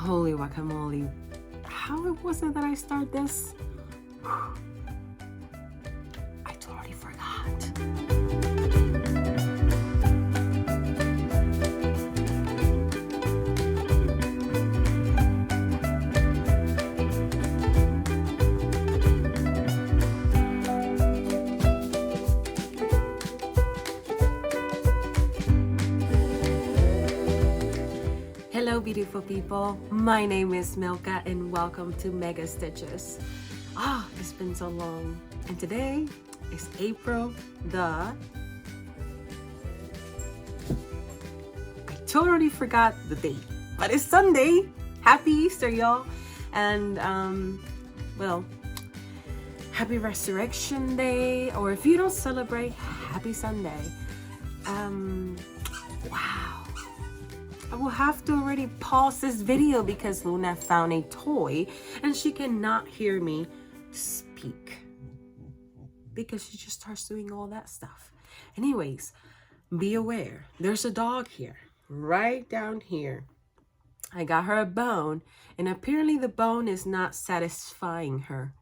Holy guacamole. How was it that I started this? I totally forgot. Hello beautiful people, my name is Milka and welcome to Mega Stitches. It's been so long, and today is April I totally forgot the date, but it's Sunday. Happy Easter, y'all. And well, happy Resurrection Day, or if you don't celebrate, happy Sunday. Wow. I will have to already pause this video because Luna found a toy and she cannot hear me speak because she just starts doing all that stuff. Anyways, be aware, there's a dog here, right down here. I got her a bone and apparently the bone is not satisfying her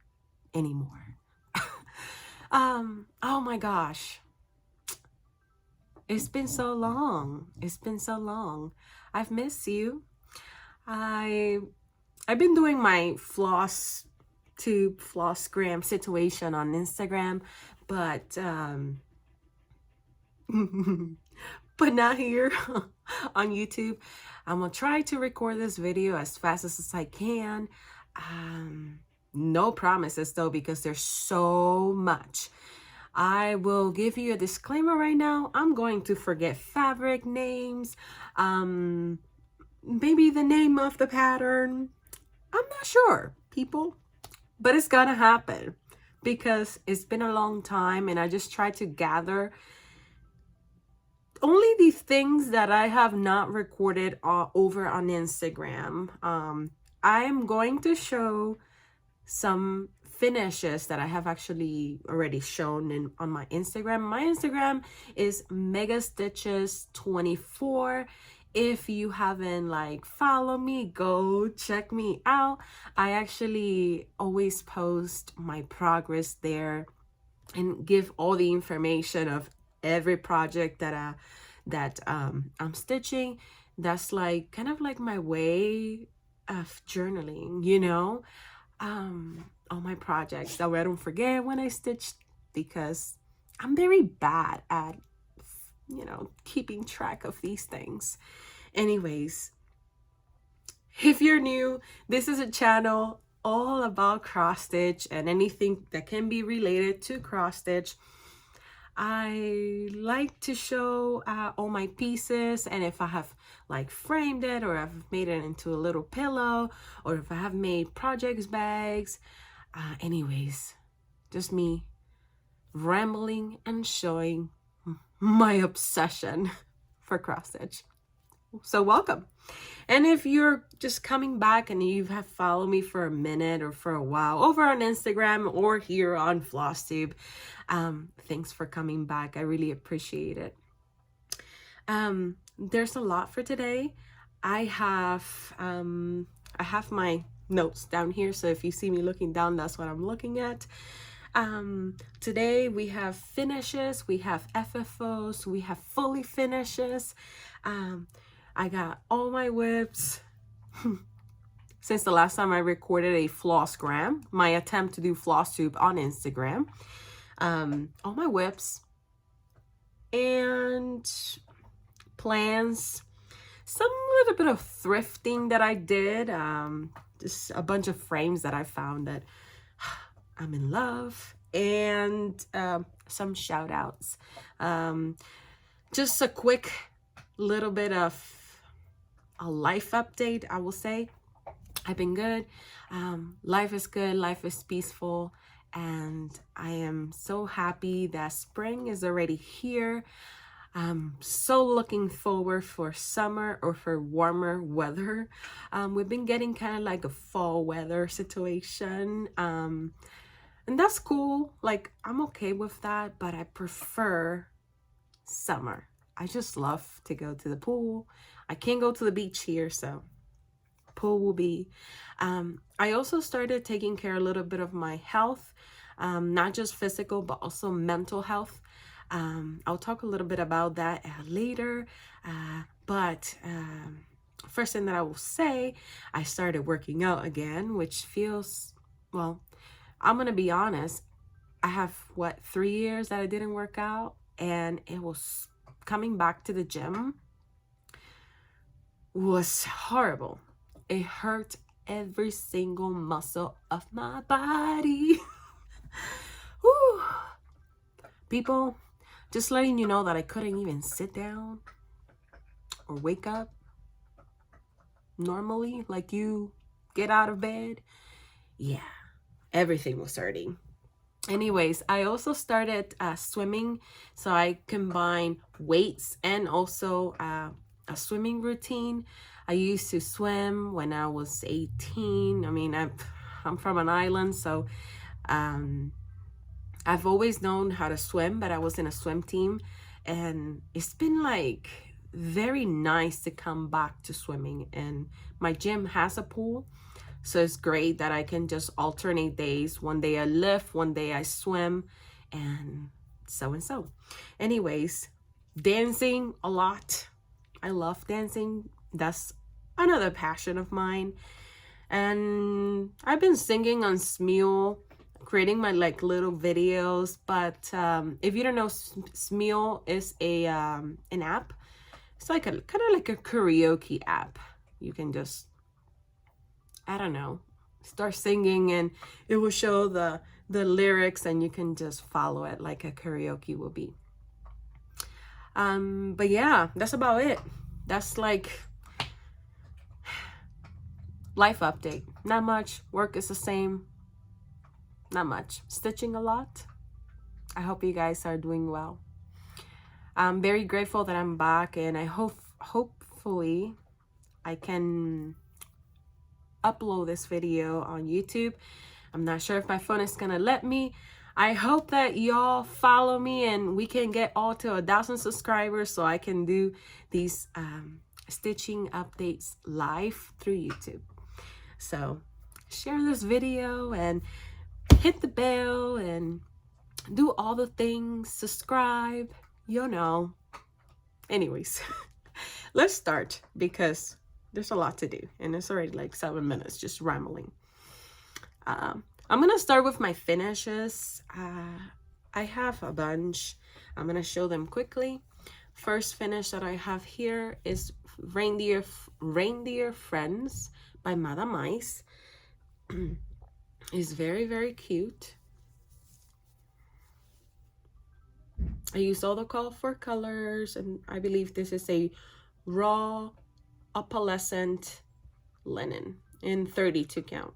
anymore. Oh my gosh. It's been so long. It's been so long. I've missed you. I've been doing my Flosstube, Flossgram situation on Instagram, but but not here on YouTube. I'm gonna try to record this video as fast as I can. No promises though, because there's so much. I will give you a disclaimer right now. I'm going to forget fabric names, maybe the name of the pattern. I'm not sure, people, but it's gonna happen because it's been a long time and I just try to gather only the things that I have not recorded over on Instagram. I'm going to show some finishes that I have actually already shown on my Instagram. My Instagram is megastitches24. If you haven't follow me, go check me out. I actually always post my progress there and give all the information of every project that I'm stitching. That's kind of like my way of journaling, you know. All my projects, that way I don't forget when I stitch, because I'm very bad at, keeping track of these things. Anyways, if you're new, this is a channel all about cross stitch and anything that can be related to cross stitch. I like to show all my pieces, and if I have framed it, or I've made it into a little pillow, or if I have made projects bags. Anyways, just me rambling and showing my obsession for cross stitch. So welcome. And if you're just coming back and you have followed me for a minute or for a while over on Instagram or here on Flosstube, thanks for coming back. I really appreciate it. There's a lot for today. I have my notes down here, so if you see me looking down, that's what I'm looking at. Today we have finishes, we have FFOs, we have fully finishes. I got all my whips since the last time I recorded a Flossgram, my attempt to do Flosstube on Instagram. All my whips and plans, some little bit of thrifting that I did, just a bunch of frames that I found that I'm in love, and some shout outs. Just a quick little bit of a life update, I will say. I've been good. Life is good, life is peaceful, and I am so happy that spring is already here. I'm so looking forward for summer or for warmer weather. We've been getting kind of like a fall weather situation, and that's cool. I'm okay with that, but I prefer summer. I just love to go to the pool. I can't go to the beach here, so pool will be. I also started taking care a little bit of my health, not just physical, but also mental health. I'll talk a little bit about that later. But first thing that I will say, I started working out again, which feels, well, I'm going to be honest. I have, 3 years that I didn't work out, and it was coming back to the gym was horrible. It hurt every single muscle of my body. Whew. People, just letting you know that I couldn't even sit down or wake up normally, like you get out of bed. Yeah, everything was hurting. Anyways, I also started swimming, so I combine weights and also a swimming routine. I used to swim when I was 18. I mean, I'm from an island, so I've always known how to swim, but I was in a swim team, and it's been like very nice to come back to swimming. And my gym has a pool, so it's great that I can just alternate days. One day I lift, one day I swim, and so. Anyways, dancing a lot. I love dancing. That's another passion of mine. And I've been singing on Smule, creating my like little videos. But if you don't know, Smule is an app. It's like kind of like a karaoke app. You can just, I don't know, start singing and it will show the lyrics, and you can just follow it like a karaoke will be. But yeah, that's about it. That's like life update. Not much. Work is the same. Not much. Stitching a lot. I hope you guys are doing well. I'm very grateful that I'm back, and I hopefully I can upload this video on YouTube. I'm not sure if my phone is gonna let me. I hope that y'all follow me and we can get all to 1,000 subscribers so I can do these stitching updates live through YouTube. So share this video and hit the bell and do all the things, subscribe, you know. Anyways, let's start because there's a lot to do and it's already like 7 minutes just rambling. I'm gonna start with my finishes. I have a bunch. I'm gonna show them quickly. First finish that I have here is Reindeer Friends by Madame Mice. It's very, very cute. I used all the call for colors, and I believe this is a raw opalescent linen in 32 count.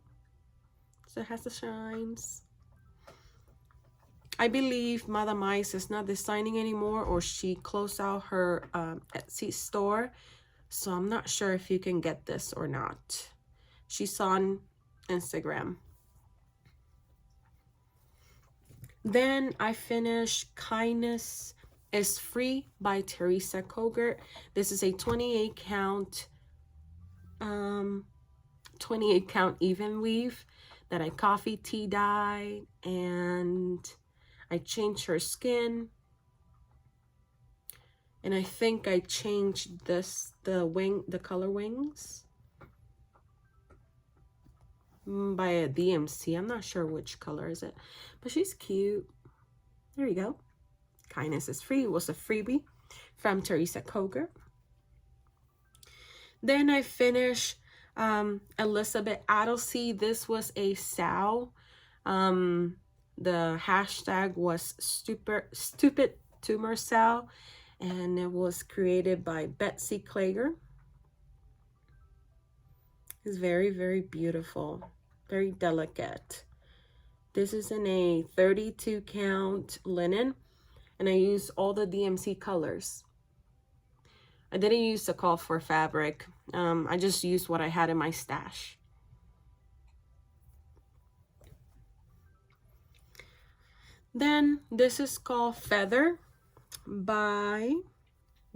So it has the shines. I believe Madame Mice is not designing anymore, or she closed out her Etsy store. So I'm not sure if you can get this or not. She's on Instagram. Then I finished Kindness is Free by Teresa Kogert. This is a 28 count even weave that I coffee tea dye, and I changed her skin, and I think I changed the color wings by a DMC. I'm not sure which color is it, but she's cute. There you go. Kindness is Free was a freebie from Teresa Kogert. Then I finished Elizabeth Adelsey. This was a SAO. The hashtag was stupid tumor SAO, and it was created by Betsy Klager. It's very, very beautiful, very delicate. This is in a 32 count linen, and I used all the DMC colors. I didn't use the call for fabric. I just used what I had in my stash. Then this is called Feather by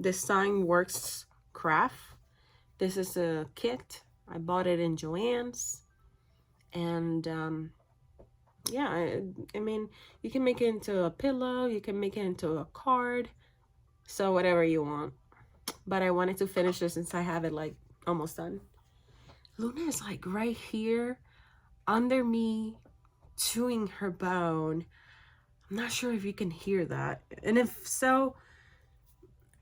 Design Works Craft. This is a kit. I bought it in Joann's. And yeah, I mean, you can make it into a pillow, you can make it into a card, so whatever you want. But I wanted to finish this since I have it like almost done. Luna is like right here under me, chewing her bone. I'm not sure if you can hear that, and if so,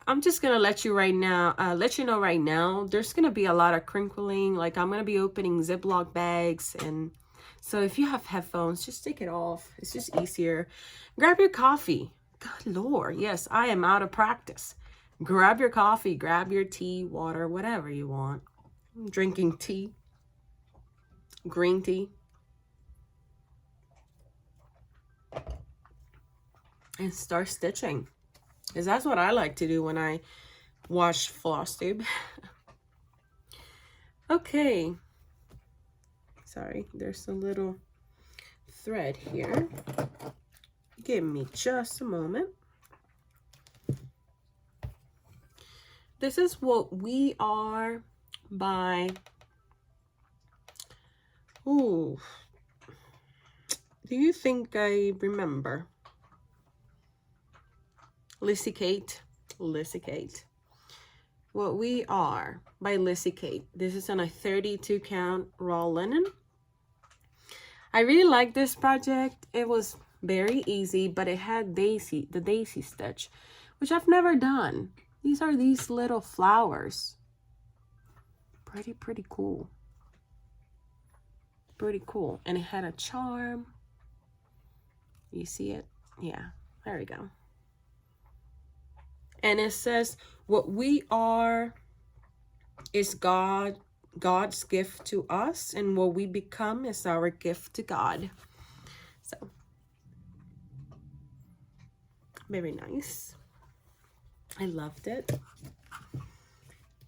I'm just gonna let you know right now, there's gonna be a lot of crinkling. Like, I'm gonna be opening Ziploc bags, and so if you have headphones, just take it off. It's just easier. Grab your coffee. Good Lord, yes, I am out of practice. Grab your coffee, grab your tea, water, whatever you want. I'm drinking tea, green tea. And start stitching. Because that's what I like to do when I watch Flosstube. Okay. Sorry, there's a little thread here. Give me just a moment. This is What We Are by, ooh, do you think I remember? Lissy Kate. What We Are by Lissy Kate. This is on a 32 count raw linen. I really like this project. It was very easy, but it had the daisy stitch, which I've never done. These are these little flowers. Pretty cool. Pretty cool. And it had a charm. You see it? Yeah, there we go. And it says, what we are is God's gift to us, and what we become is our gift to God. So, very nice. I loved it.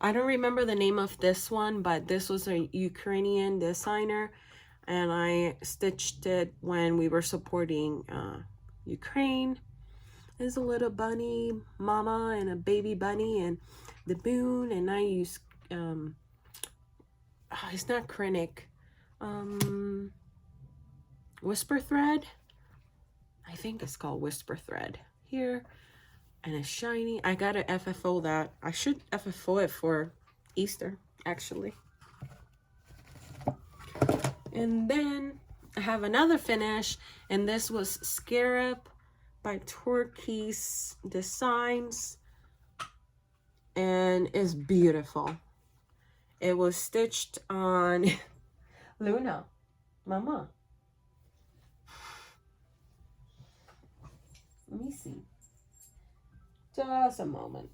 I don't remember the name of this one, but this was a Ukrainian designer, and I stitched it when we were supporting Ukraine. There's a little bunny mama and a baby bunny and the moon, and I use it's not Krennic, whisper thread. I think it's called whisper thread here, and it's shiny. I got an FFO that I should FFO it for Easter actually. And then I have another finish, and this was Scarab by Turquoise Designs, and it's beautiful. It was stitched on Luna, Mama. Let me see. Just a moment.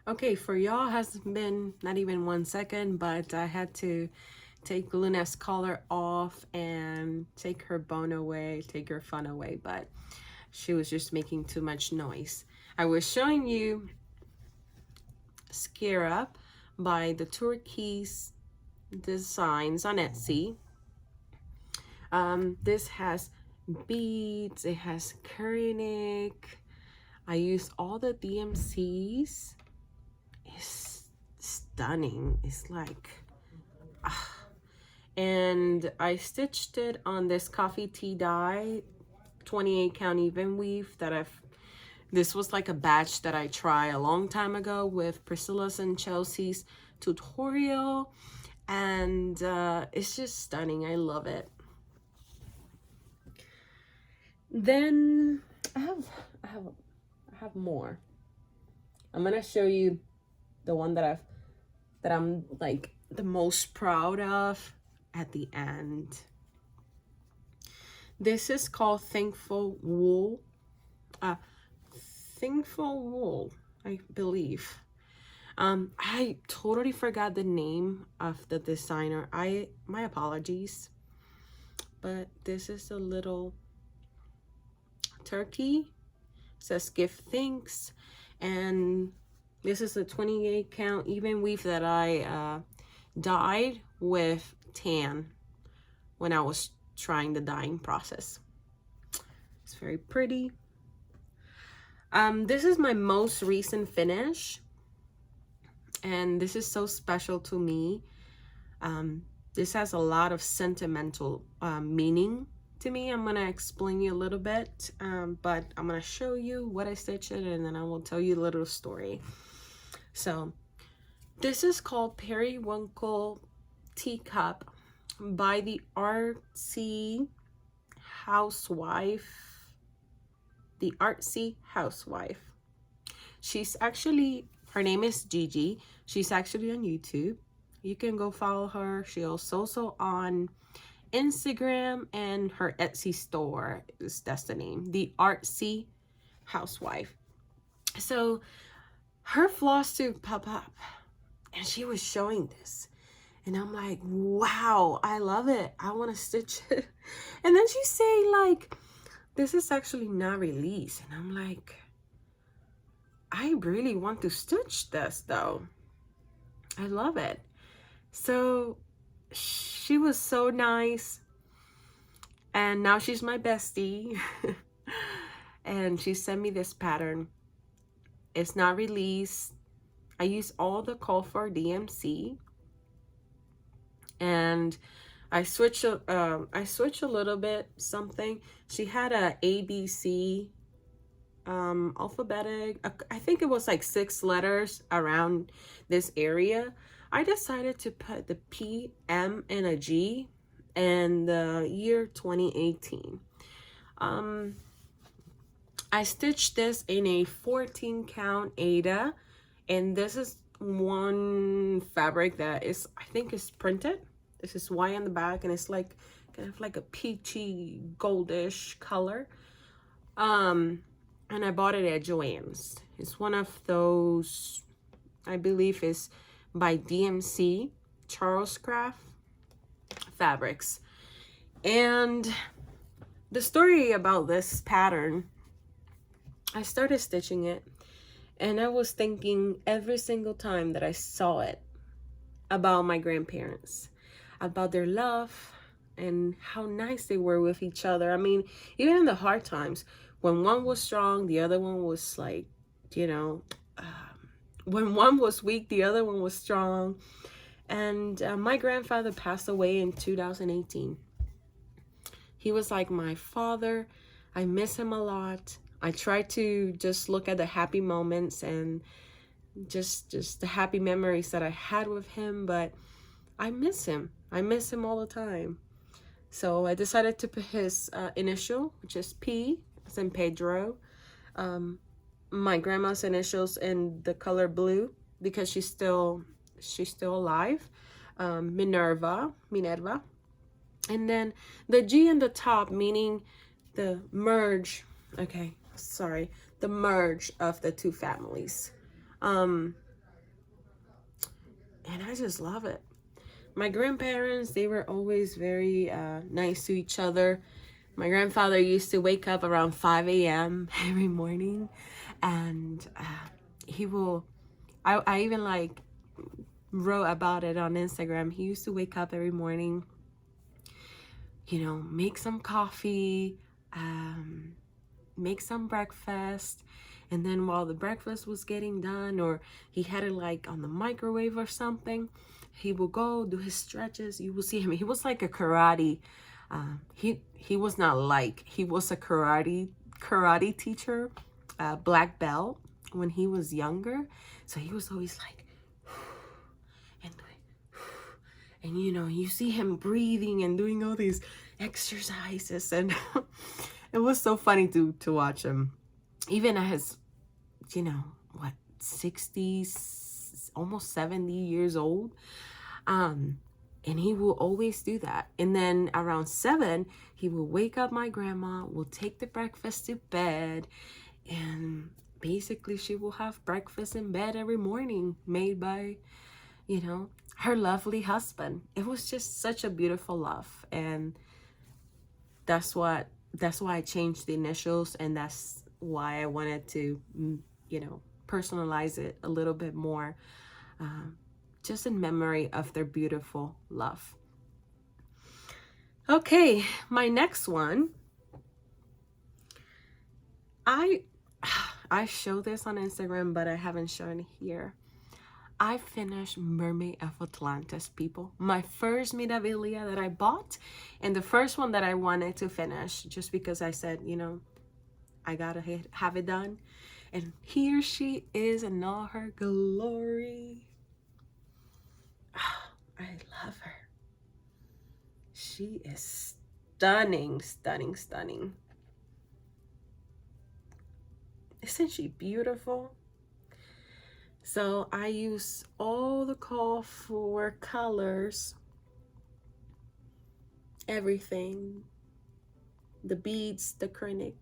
Okay, for y'all has been not even 1 second, but I had to take Luna's collar off and take her bone away, take her fun away, but she was just making too much noise. I was showing you Scarab by the Turquoise Designs on Etsy. This has beads, it has Krennic. I used all the DMCs. It's stunning. It's like, and I stitched it on this coffee tea dye, 28 count even weave that this was like a batch that I tried a long time ago with Priscilla's and Chelsea's tutorial, and it's just stunning. I love it. Then I have more. I'm gonna show you the one that I'm like the most proud of at the end. This is called Thankful Wool. Thankful Wool, I believe. I totally forgot the name of the designer. My apologies. But this is a little turkey. It says give thanks, and this is a 28 count even weave that I dyed with tan when I was trying the dyeing process. It's very pretty. This is my most recent finish. And this is so special to me. This has a lot of sentimental meaning to me. I'm going to explain you a little bit, but I'm going to show you what I stitched it, and then I will tell you a little story. So this is called Periwinkle Teacup by the Artsy Housewife. The Artsy Housewife. She's actually, her name is Gigi. She's actually on YouTube. You can go follow her. She's also on Instagram, and her Etsy store that's the name, The Artsy Housewife. So her Flosstube pop up, and she was showing this, and I'm like, wow, I love it. I want to stitch it. And then she say like, this is actually not released, and I'm like, I really want to stitch this though. I love it. So she was so nice, and now she's my bestie. And she sent me this pattern. It's not released. I use all the call for DMC, and I switch a little bit something. She had a ABC alphabetic, I think it was like 6 letters around this area. I decided to put the P, M, and a G, and the year 2018. I stitched this in a 14 count Ada, and this is one fabric that is, I think, is printed. This is white on the back, and it's like kind of like a peachy goldish color. And I bought it at Joann's. It's one of those, I believe is by DMC, Charles Craft fabrics. And the story about this pattern, I started stitching it, and I was thinking every single time that I saw it about my grandparents, about their love and how nice they were with each other. I mean, even in the hard times, when one was strong, the other one was like, you know, when one was weak, the other one was strong. And my grandfather passed away in 2018. He was like my father. I miss him a lot. I try to just look at the happy moments and just the happy memories that I had with him, but I miss him. I miss him all the time. So I decided to put his initial, which is P, as in Pedro. My grandma's initials in the color blue because she's still alive. Minerva. And then the G in the top, meaning the merge. Okay, sorry, the merge of the two families. And I just love it. My grandparents, they were always very nice to each other. My grandfather used to wake up around 5 a.m. every morning, and he will, I even like wrote about it on Instagram. He used to wake up every morning, you know, make some coffee, make some breakfast, and then while the breakfast was getting done, or he had it like on the microwave or something, he will go do his stretches. You will see him. He was like a karate. He was not like, he was a karate teacher, black belt when he was younger. So he was always like, and you know, you see him breathing and doing all these exercises, and it was so funny to watch him, even at his, you know, what, 60s, almost 70 years old. And he will always do that. And then around 7, he will wake up my grandma, will take the breakfast to bed, and basically she will have breakfast in bed every morning made by, you know, her lovely husband. It was just such a beautiful love, and that's why I changed the initials, and that's why I wanted to, you know, personalize it a little bit more, just in memory of their beautiful love. Okay, my next one, I show this on Instagram, but I haven't shown it here. I finished Mermaid of Atlantis, people. My first Mirabilia that I bought, and the first one that I wanted to finish, just because I said, you know, I gotta have it done. And here she is in all her glory. Oh, I love her. She is stunning, stunning, stunning. Isn't she beautiful? So I use all the call for colors, everything, the beads, the acrylic,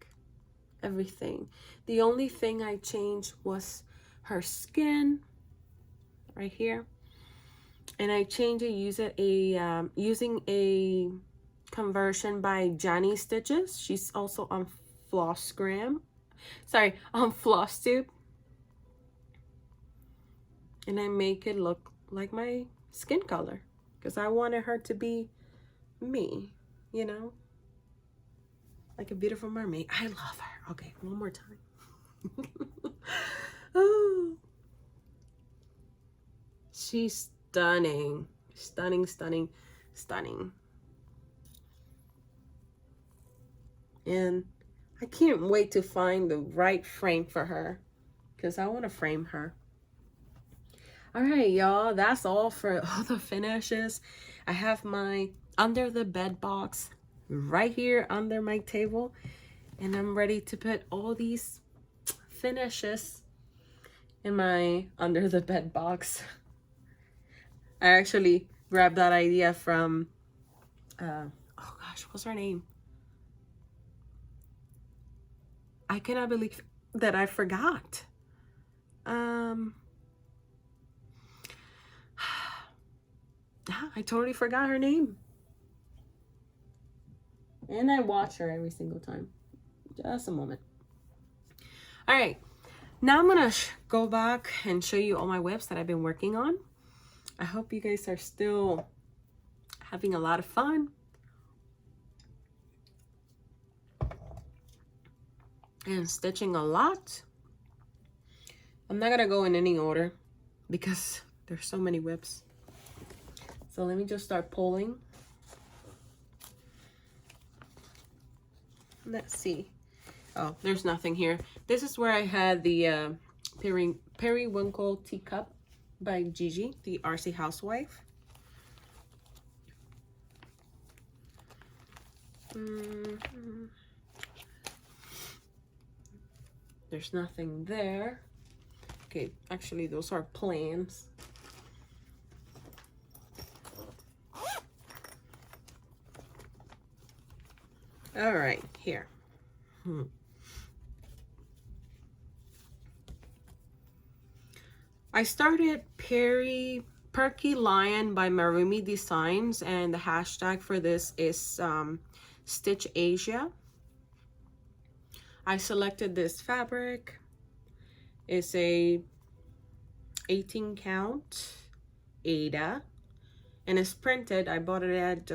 everything. The only thing I changed was her skin right here, and I changed it using a conversion by Johnny Stitches. She's also on Flosstube, on Flosstube. And I make it look like my skin color because I wanted her to be me, you know, like a beautiful mermaid. I love her. Okay, one more time. Oh, she's stunning, stunning, stunning, stunning. And I can't wait to find the right frame for her because I want to frame her. All right, y'all, that's all for all the finishes. I have my under the bed box right here under my table, and I'm ready to put all these finishes in my under the bed box. I actually grabbed that idea from oh gosh, what's her name? I cannot believe that I forgot. I totally forgot her name. And I watch her every single time. Just a moment. All right. Now I'm going to go back and show you all my webs that I've been working on. I hope you guys are still having a lot of fun. And stitching a lot. I'm not going to go in any order because there's so many webs. So let me just start pulling. Let's see. Oh, there's nothing here. This is where I had the Periwinkle Teacup by Gigi, the RC housewife. There's nothing there. Okay, actually those are plans. All right, here. I started Perky Lion by Marumi Designs, and the hashtag for this is Stitch Asia. I selected this fabric. It's a 18 count Ada, and it's printed. I bought it at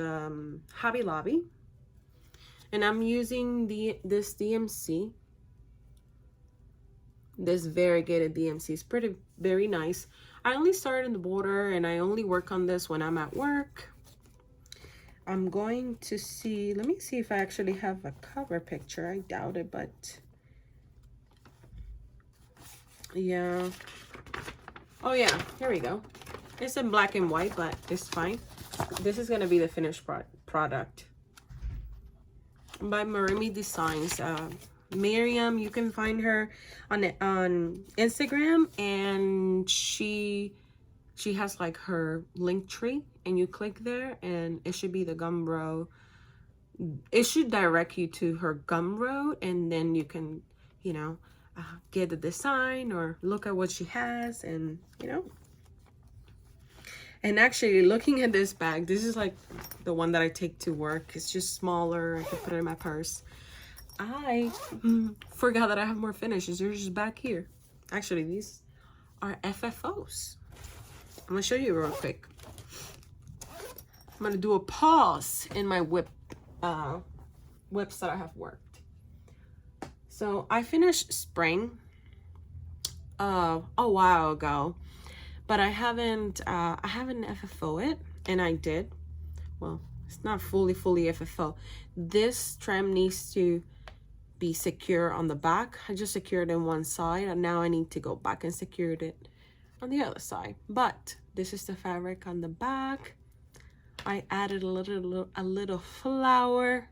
Hobby Lobby. And I'm using this DMC, this variegated DMC. It's very nice. I only started in the border, and I only work on this when I'm at work. I'm going to see, let me see if I actually have a cover picture. I doubt it, but yeah. Oh yeah, here we go. It's in black and white, but it's fine. This is gonna be the finished product. By Marumi Designs. Miriam, you can find her on Instagram, and she has like her link tree, and you click there and it should be the Gumroad. It should direct you to her Gumroad, and then you can, you know, get the design or look at what she has, and you know. And actually, looking at this bag, this is like the one that I take to work. It's just smaller. I can put it in my purse. I forgot that I have more finishes. They're just back here. Actually, these are FFOs. I'm going to show you real quick. I'm going to do a pause in my whips that I have worked. So I finished spring a while ago. but I haven't FFO it, and I did. Well, it's not fully FFO. This trim needs to be secure on the back. I just secured in one side, and now I need to go back and secure it on the other side. But this is the fabric on the back. I added a little flower,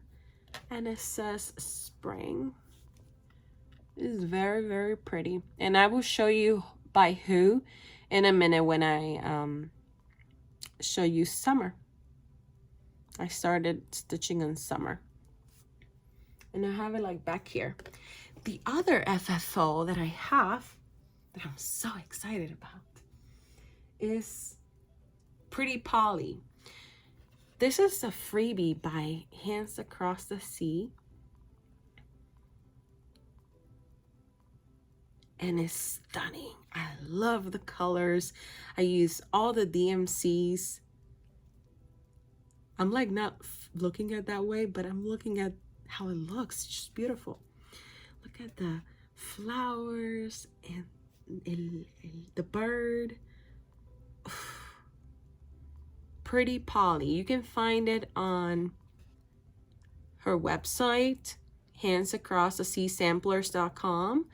and it says spring. It is very, very pretty, and I will show you by who in a minute when I show you summer. I started stitching in summer, and I have it like back here. The other FFO that I have that I'm so excited about is Pretty Polly. This is a freebie by Hands Across the Sea, and it's stunning. I love the colors. I use all the DMCs. I'm like not looking at that way, but I'm looking at how it looks. It's just beautiful. Look at the flowers and the bird. Pretty Polly. You can find it on her website, handsacrosstheseasamplers.com,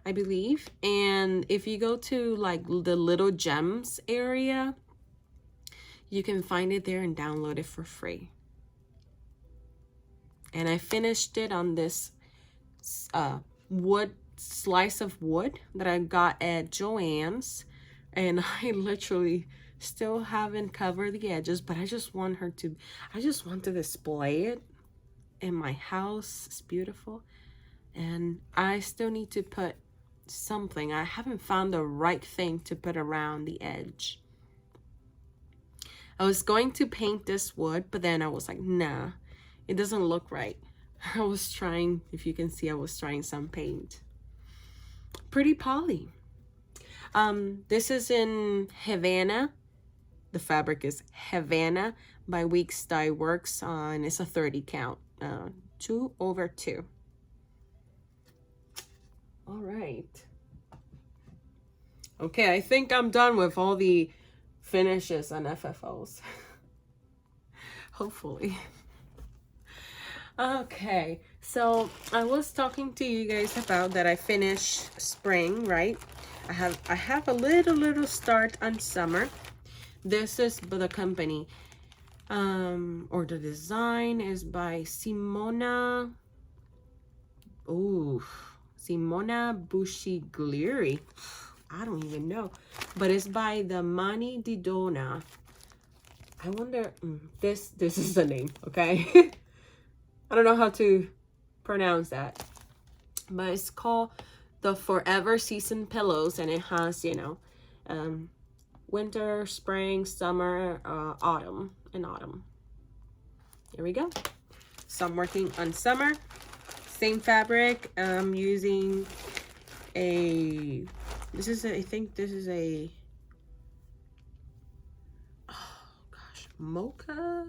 I believe. And if you go to like the little gems area, you can find it there and download it for free. And I finished it on this slice of wood that I got at Joann's, and I literally still haven't covered the edges, but I just want to display it in my house. It's beautiful, and I still need to put something. I haven't found the right thing to put around the edge. I was going to paint this wood, but then I was like, nah, it doesn't look right. I was trying, if you can see, I was trying some paint. Pretty Polly. This is in Havana. The fabric is Havana by Weeks Dye Works, and it's a 30 count, 2/2. All right. Okay, I think I'm done with all the finishes on FFOs. Hopefully. Okay, so I was talking to you guys about that I finished spring, right? I have a little start on summer. This is by the company, or the design is by Simona Busciglieri. I don't even know, but it's by the Mani di Donna. I wonder, this is the name, okay? I don't know how to pronounce that, but it's called the Forever Season Pillows, and it has, you know, winter, spring, summer, autumn, and autumn. Here we go. So I'm working on summer. Same fabric. I'm using I think this is a, oh gosh, mocha?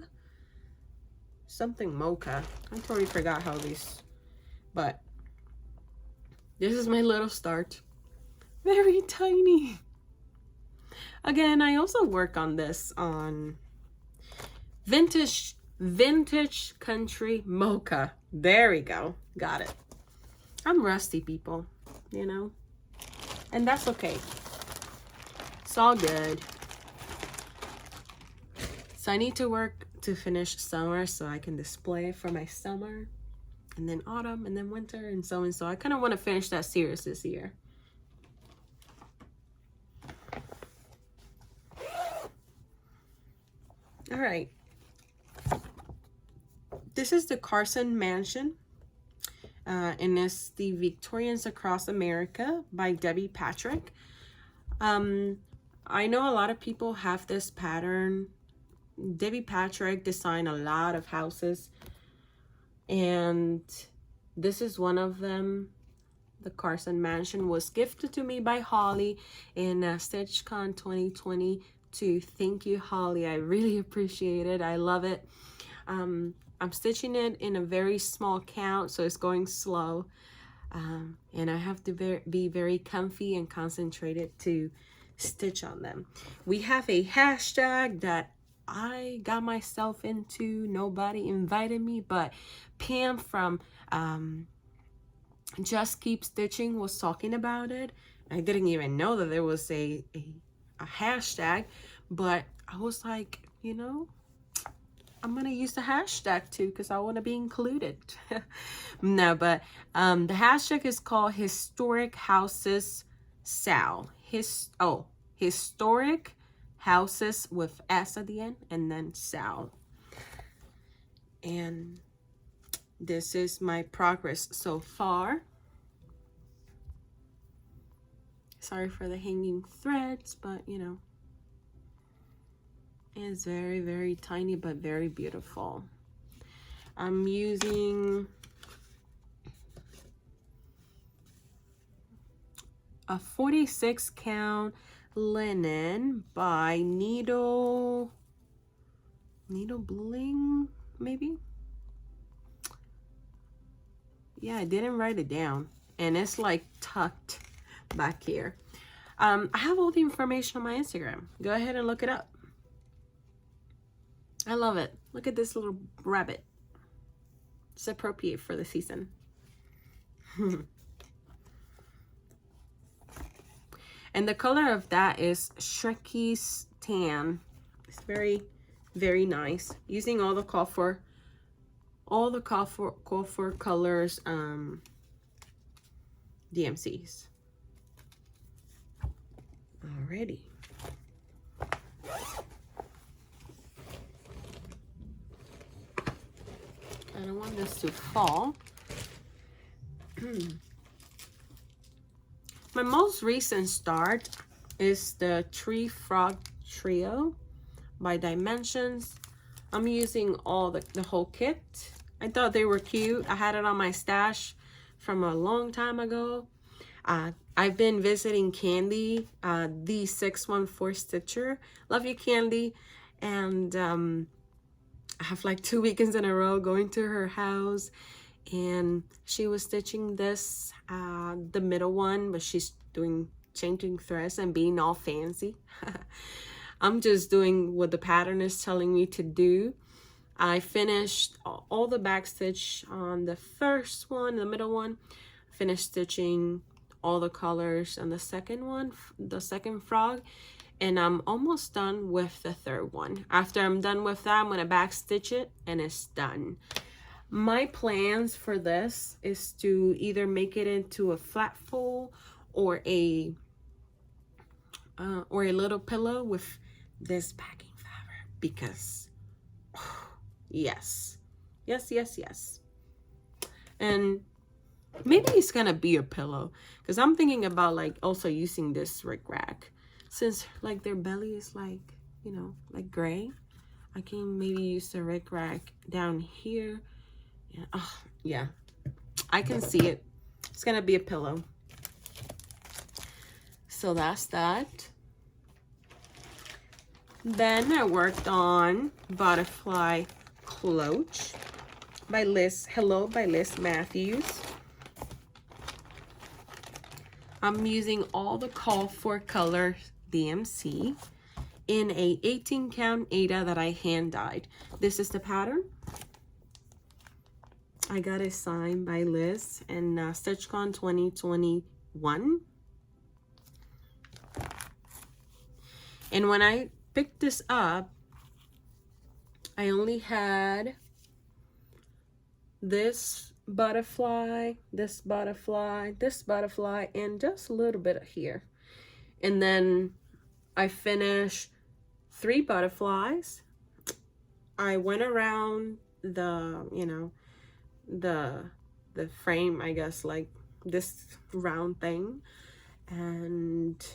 Something mocha. I totally forgot how these, but this is my little start. Very tiny. Again, I also work on this on vintage country mocha. There we go. Got it. I'm rusty, people, you know, and that's okay. It's all good. So I need to work to finish summer so I can display for my summer, and then autumn, and then winter, and so on. So I kind of want to finish that series this year. All right. This is the Carson Mansion, and it's the Victorians Across America by Debbie Patrick. I know a lot of people have this pattern. Debbie Patrick designed a lot of houses, and this is one of them. The Carson Mansion was gifted to me by Holly in StitchCon 2022. Thank you, Holly. I really appreciate it. I love it. I'm stitching it in a very small count, so it's going slow, and I have to be very comfy and concentrated to stitch on them. We have a hashtag that I got myself into. Nobody invited me, but Pam from Just Keep Stitching was talking about it. I didn't even know that there was a hashtag, but I was like, you know, I'm gonna use the hashtag too because I want to be included. No, but the hashtag is called Historic Houses Sal. Historic Houses with S at the end and then Sal. And this is my progress so far. Sorry for the hanging threads, but you know, it's very, very tiny but very beautiful. I'm using a 46 count linen by Needle Bling, maybe. Yeah, I didn't write it down, and it's like tucked back here. I have all the information on my Instagram. Go ahead and look it up. I love it. Look at this little rabbit. It's appropriate for the season. And the color of that is Shreky's Tan. It's very, very nice. Using all the call for colors DMCs. Alrighty. I don't want this to fall. My most recent start is the Tree Frog Trio by Dimensions. I'm using all the whole kit. I thought they were cute. I had it on my stash from a long time ago. I've been visiting Candy, the 614 Stitcher. Love you, Candy. And I have like 2 weekends in a row going to her house, and she was stitching this, the middle one, but she's changing threads and being all fancy. I'm just doing what the pattern is telling me to do. I finished all the back stitch on the first one, the middle one. Finished stitching all the colors on the second one, the second frog, and I'm almost done with the third one. After I'm done with that, I'm gonna back stitch it and it's done. My plans for this is to either make it into a flat fold or a little pillow with this backing fabric, because yes, and maybe it's gonna be a pillow, because I'm thinking about like also using this rickrack, since like their belly is like, you know, like gray. I can maybe use the rickrack down here. Yeah, oh, yeah, I can see it. It's gonna be a pillow. So that's that. Then I worked on Butterfly Cloche by Liz Matthews. I'm using all the call for color DMC in a 18 count Ada that I hand dyed. This is the pattern. I got it signed by Liz in StitchCon 2021. And when I picked this up, I only had this butterfly, this butterfly, this butterfly, and just a little bit here. And then I finished 3 butterflies. I went around the, you know, the frame, I guess, like this round thing, and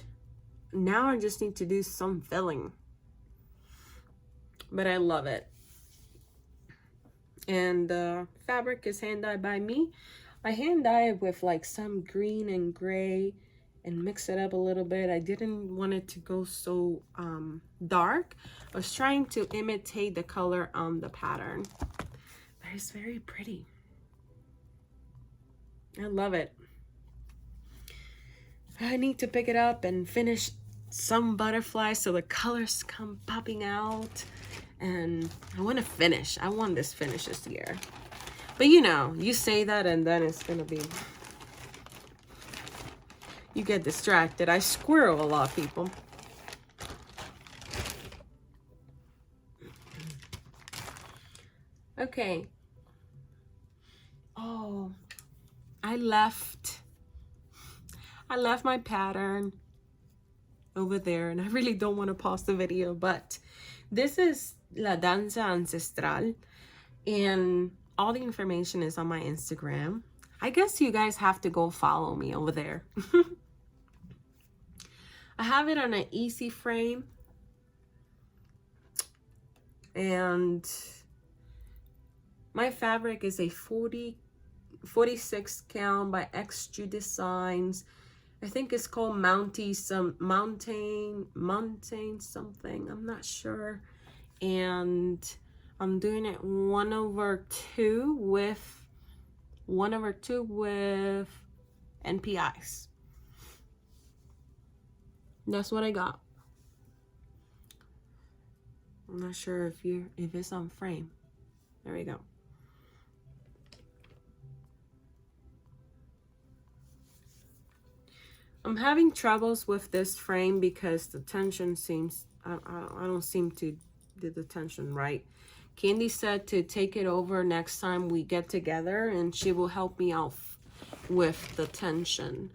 now I just need to do some filling, but I love it. And the fabric is hand dyed by me. I hand dye it with like some green and gray and mix it up a little bit. I didn't want it to go so dark. I was trying to imitate the color on the pattern, but it's very pretty. I love it. I need to pick it up and finish some butterflies so the colors come popping out. And I want to finish. I want this finished this year. But you know, you say that and then it's gonna be, you get distracted. I squirrel a lot, people. Okay. Oh, I left my pattern over there, and I really don't want to pause the video, but this is La Danza Ancestral, and all the information is on my Instagram. I guess you guys have to go follow me over there. I have it on an easy frame, and my fabric is a 46 count by XG Designs. I think it's called Mountain something. I'm not sure. And I'm doing it 1/2 with 1/2 with NPIs. That's what I got. I'm not sure if it's on frame. There we go. I'm having troubles with this frame because the tension seems, I don't seem to do the tension right. Candy said to take it over next time we get together, and she will help me out with the tension.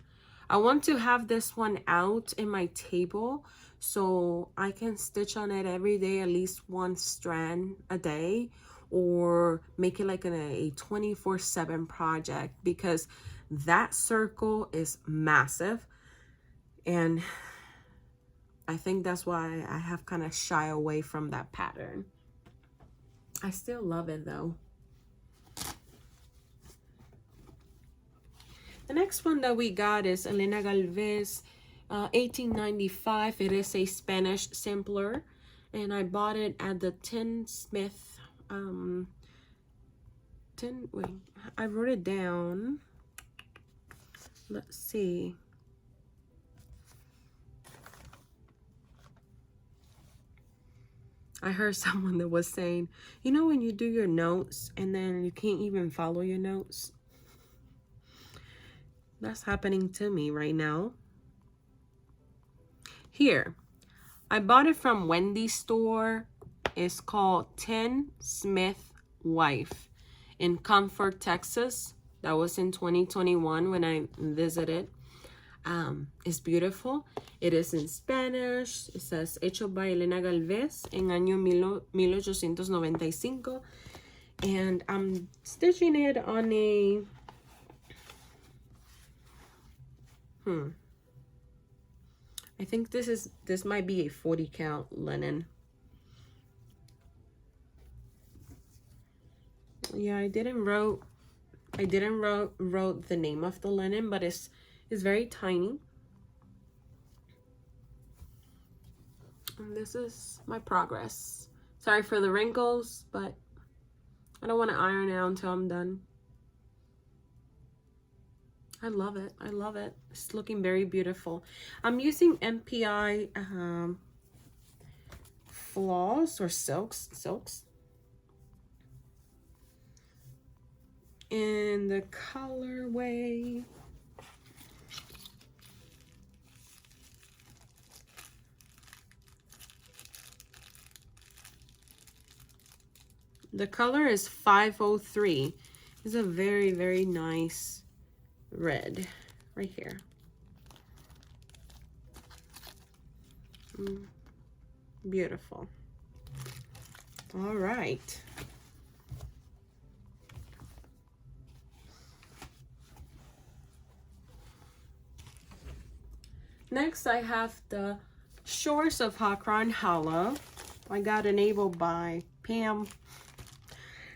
I want to have this one out in my table so I can stitch on it every day, at least one strand a day, or make it like a 24/7 project, because that circle is massive. And I think that's why I have kind of shy away from that pattern. I still love it though. The next one that we got is Elena Galvez, 1895. It is a Spanish sampler, and I bought it at the Tinsmith. Wait, I wrote it down. Let's see. I heard someone that was saying, you know, when you do your notes and then you can't even follow your notes? That's happening to me right now. Here, I bought it from Wendy's store. It's called Tinsmith Wife in Comfort, Texas. That was in 2021 when I visited. It's beautiful. It is in Spanish. It says hecho by Elena Galvez en año 1895. And I'm stitching it on a I think this might be a 40 count linen. Yeah, I didn't wrote the name of the linen, but it's very tiny. And this is my progress. Sorry for the wrinkles, but I don't want to iron it out until I'm done. I love it. I love it. It's looking very beautiful. I'm using MPI floss or silks. In the colorway the color is 503. It's a very, very nice red right here. Beautiful. All right. Next, I have the Shores of Hakron Hollow. I got enabled by Pam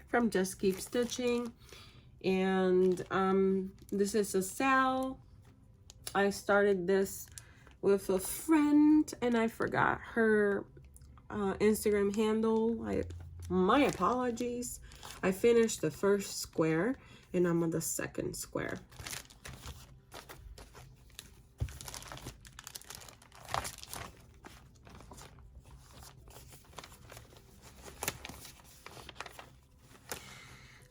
from Just Keep Stitching. And this is a sale. I started this with a friend and I forgot her Instagram handle. My apologies. I finished the first square and I'm on the second square.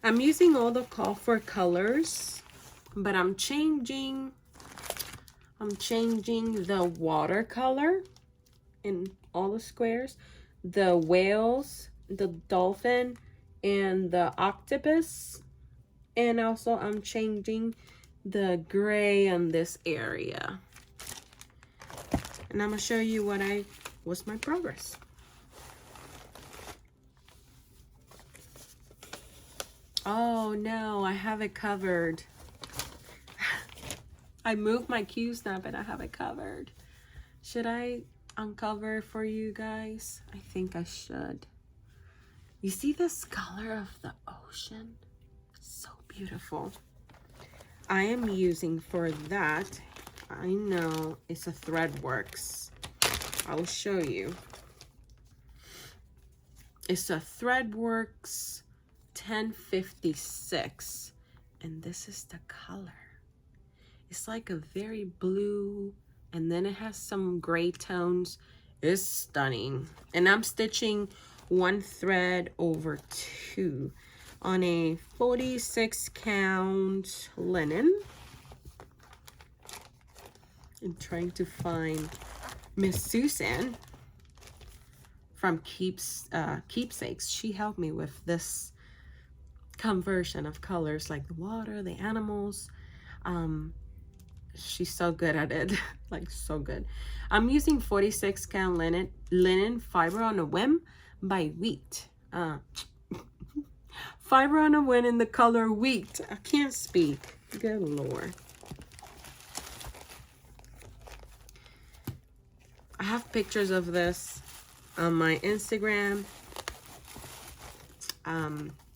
I'm using all the call for colors, but I'm changing the watercolor in all the squares, the whales, the dolphin, and the octopus. And also I'm changing the gray on this area. And I'm gonna show you what's my progress. Oh no, I have it covered. I moved my Q-snap and I have it covered. Should I uncover for you guys? I think I should. You see this color of the ocean? So beautiful. I am using for that, I know it's a Threadworks. I'll show you. It's a Threadworks 1056, and this is the color. It's like a very blue, and then it has some gray tones. It's stunning. And I'm stitching 1 thread over 2 on a 46 count linen. I'm trying to find Miss Susan from Keepsakes. She helped me with this conversion of colors, like the water, the animals. She's so good at it. Like, so good. I'm using 46 count linen fiber on a whim by Wheat. Fiber on a whim in the color Wheat. I can't speak. Good Lord. I have pictures of this on my Instagram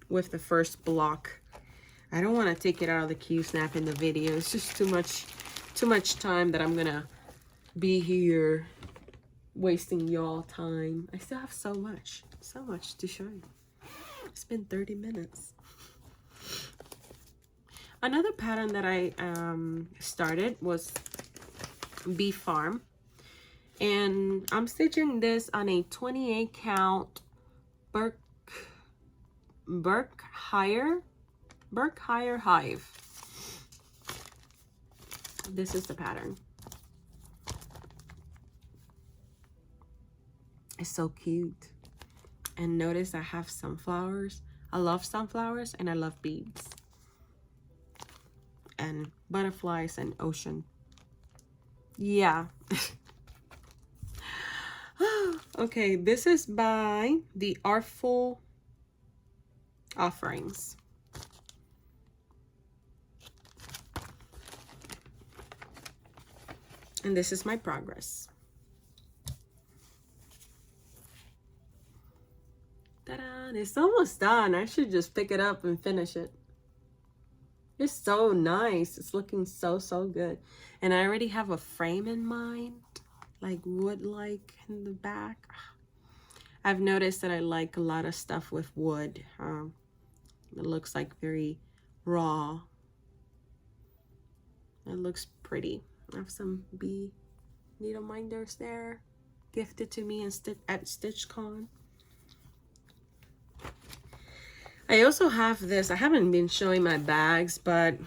with the first block. I don't want to take it out of the Q-snap in the video. It's just too much time that I'm gonna be here wasting y'all time. I still have so much to show you. It's been 30 minutes. Another pattern that I started was Bee Farm, and I'm stitching this on a 28 count Burke Hire Hive. This is the pattern. It's so cute. And notice I have sunflowers. I love sunflowers and I love beads and butterflies and ocean. Yeah. Okay, this is by the Artful Offerings. And this is my progress. Ta-da! It's almost done. I should just pick it up and finish it. It's so nice. It's looking so good. And I already have a frame in mind, like wood-like in the back. I've noticed that I like a lot of stuff with wood. It looks like very raw. It looks pretty. I have some bee needle minders there, gifted to me at StitchCon. I also have this. I haven't been showing my bags, but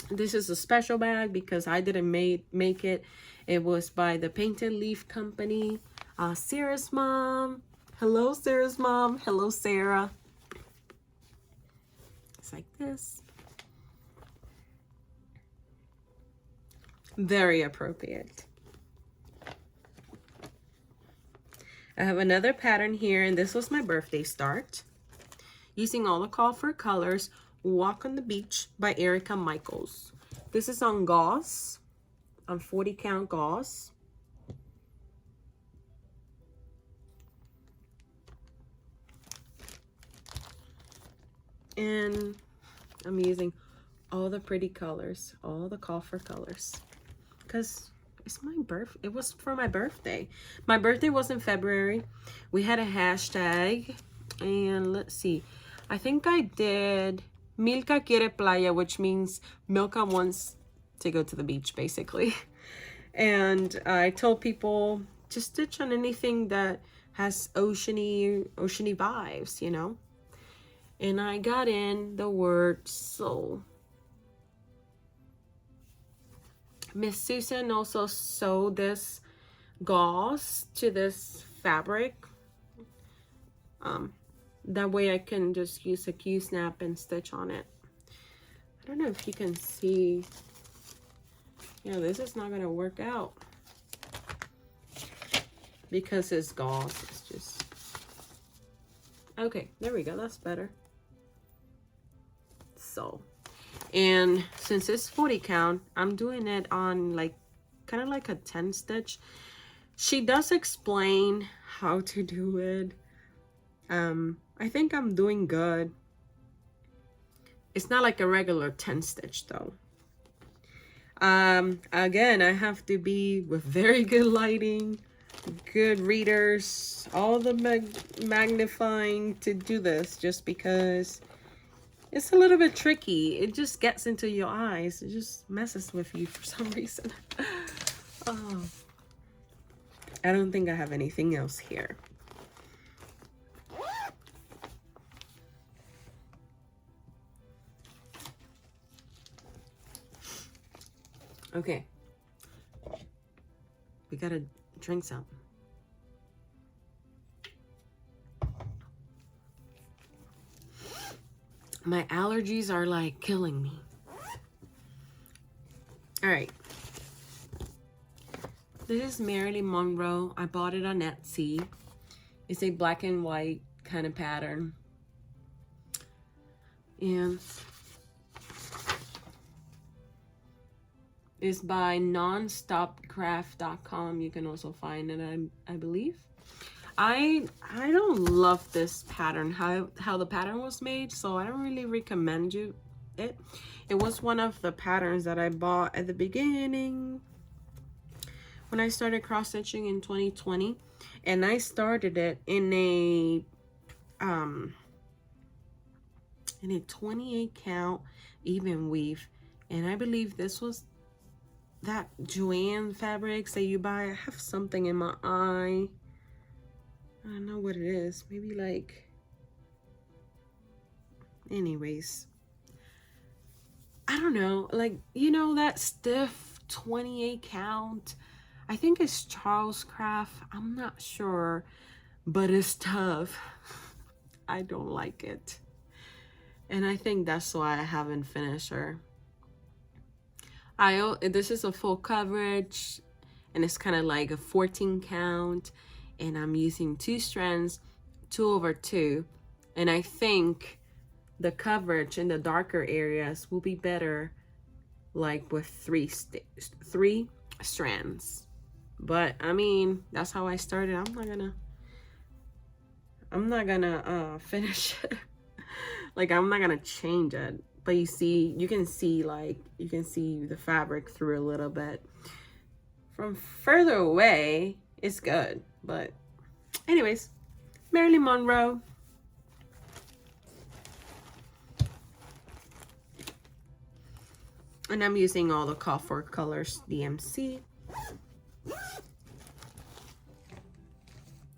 this is a special bag because I didn't make it. It was by the Painted Leaf Company. Sarah's mom. Hello, Sarah's mom. Hello, Sarah. It's like this. Very appropriate. I have another pattern here, and this was my birthday start. Using all the call for colors, Walk on the Beach by Erica Michaels. This is on gauze, on 40 count gauze. And I'm using all the pretty colors, all the call for colors, because it's my birthday. It was for my birthday. My birthday was in February. We had a hashtag, and let's see. I think I did Milka quiere playa, which means Milka wants to go to the beach, basically. And I told people to stitch on anything that has oceany vibes, you know. and I got in the word soul. Miss Susan also sewed this gauze to this fabric. That way I can just use a Q-snap and stitch on it. I don't know if you can see. Yeah, this is not gonna work out because it's gauze. It's just okay. There we go. That's better. So, and since it's 40 count, I'm doing it on like kind of like a 10 stitch. She does explain how to do it. I think I'm doing good. It's not like a regular 10 stitch though. Again, I have to be with very good lighting, good readers, all the magnifying to do this, just because it's a little bit tricky. It just gets into your eyes. It just messes with you for some reason. Oh, I don't think I have anything else here. Okay, we gotta drink something. My allergies are like killing me. All right, this is Marilyn Monroe. I bought it on Etsy. It's a black and white kind of pattern, and it's by nonstopcraft.com. You can also find it, I believe. I don't love this pattern, how the pattern was made, so I don't really recommend you it. It was one of the patterns that I bought at the beginning when I started cross stitching in 2020, and I started it in a 28 count even weave, and I believe this was that Joanne fabrics that you buy. I have something in my eye. I don't know what it is. Maybe like, anyways, I don't know, like, you know, that stiff 28 count. I think it's Charles Craft. I'm not sure, but it's tough. I don't like it. And I think that's why I haven't finished her. This is a full coverage, and it's kind of like a 14 count, and I'm using 2 strands, 2/2, and I think the coverage in the darker areas will be better like with 3 strands. But I mean, that's how I started. I'm not gonna finish it. Like, I'm not gonna change it. But you can see the fabric through a little bit. From further away, it's good. But anyways, Marilyn Monroe. And I'm using all the Call for Colors DMC.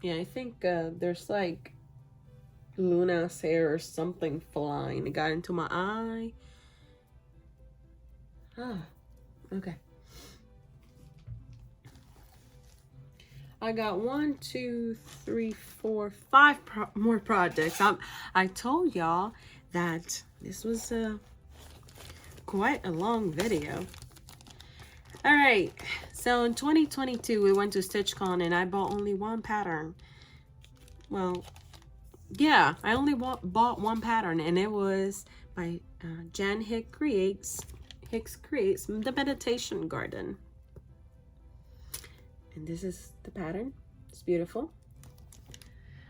Yeah, I think there's like Luna's hair or something flying. It got into my eye. Ah, okay. I got 1, 2, 3, 4, 5 more projects. I told y'all that this was quite a long video. All right, so in 2022 we went to StitchCon and I bought only 1 pattern. Well, yeah, I only bought 1 pattern, and it was by Jen Hicks Creates the Meditation Garden. And this is the pattern. It's beautiful.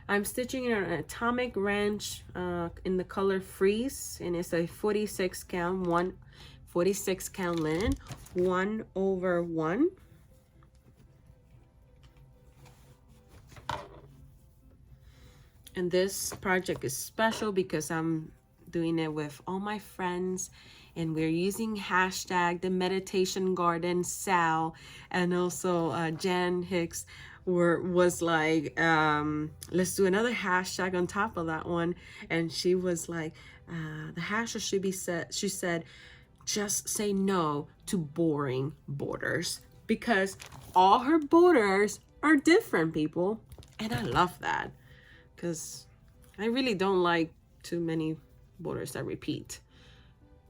I'm stitching it on an atomic wrench in the color Freeze, and it's a 46 count linen, 1/1. And this project is special because I'm doing it with all my friends, and we're using hashtag the Meditation Garden Sal, and also Jen Hicks. was like, let's do another hashtag on top of that one. And she was like, the hashtag should be set, she said, just say no to boring borders, because all her borders are different, people. And I love that, because I really don't like too many borders that repeat.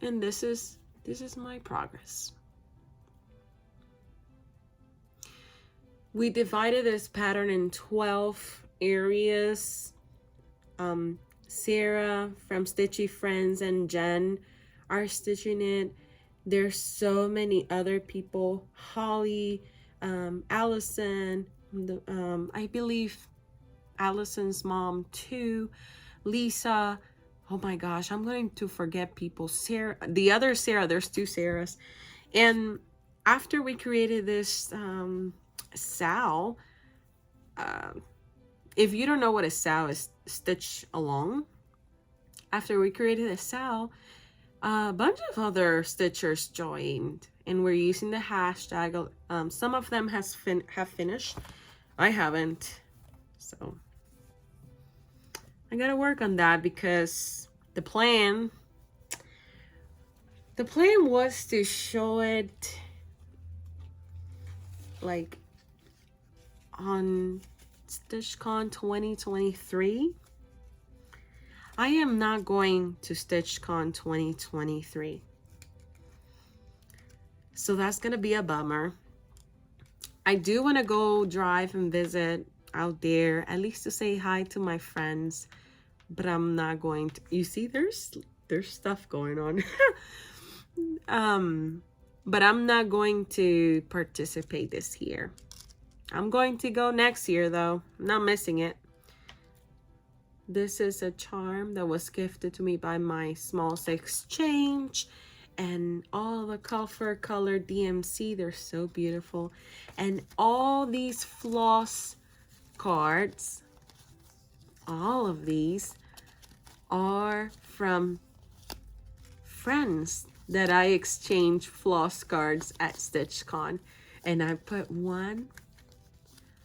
And this is my progress. We divided this pattern in 12 areas. Sarah from Stitchy Friends and Jen are stitching it. There's so many other people. Holly, Allison, I believe Allison's mom too. Lisa. Oh my gosh, I'm going to forget people. Sarah, the other Sarah, there's 2 Sarahs. And after we created this SAL, if you don't know what a SAL is, stitch along. After we created a SAL, a bunch of other stitchers joined, and we're using the hashtag. Some of them have finished. I haven't, so I gotta work on that, because the plan was to show it like on StitchCon 2023. I am not going to StitchCon 2023, so that's gonna be a bummer. I do want to go drive and visit out there, at least to say hi to my friends, but I'm not going to. You see, there's stuff going on. But I'm not going to participate this year. I'm going to go next year though. I'm not missing it. This is a charm that was gifted to me by my Smalls Exchange, and all the color DMC, they're so beautiful. And all these floss cards, all of these are from friends that I exchanged floss cards at StitchCon, and I put one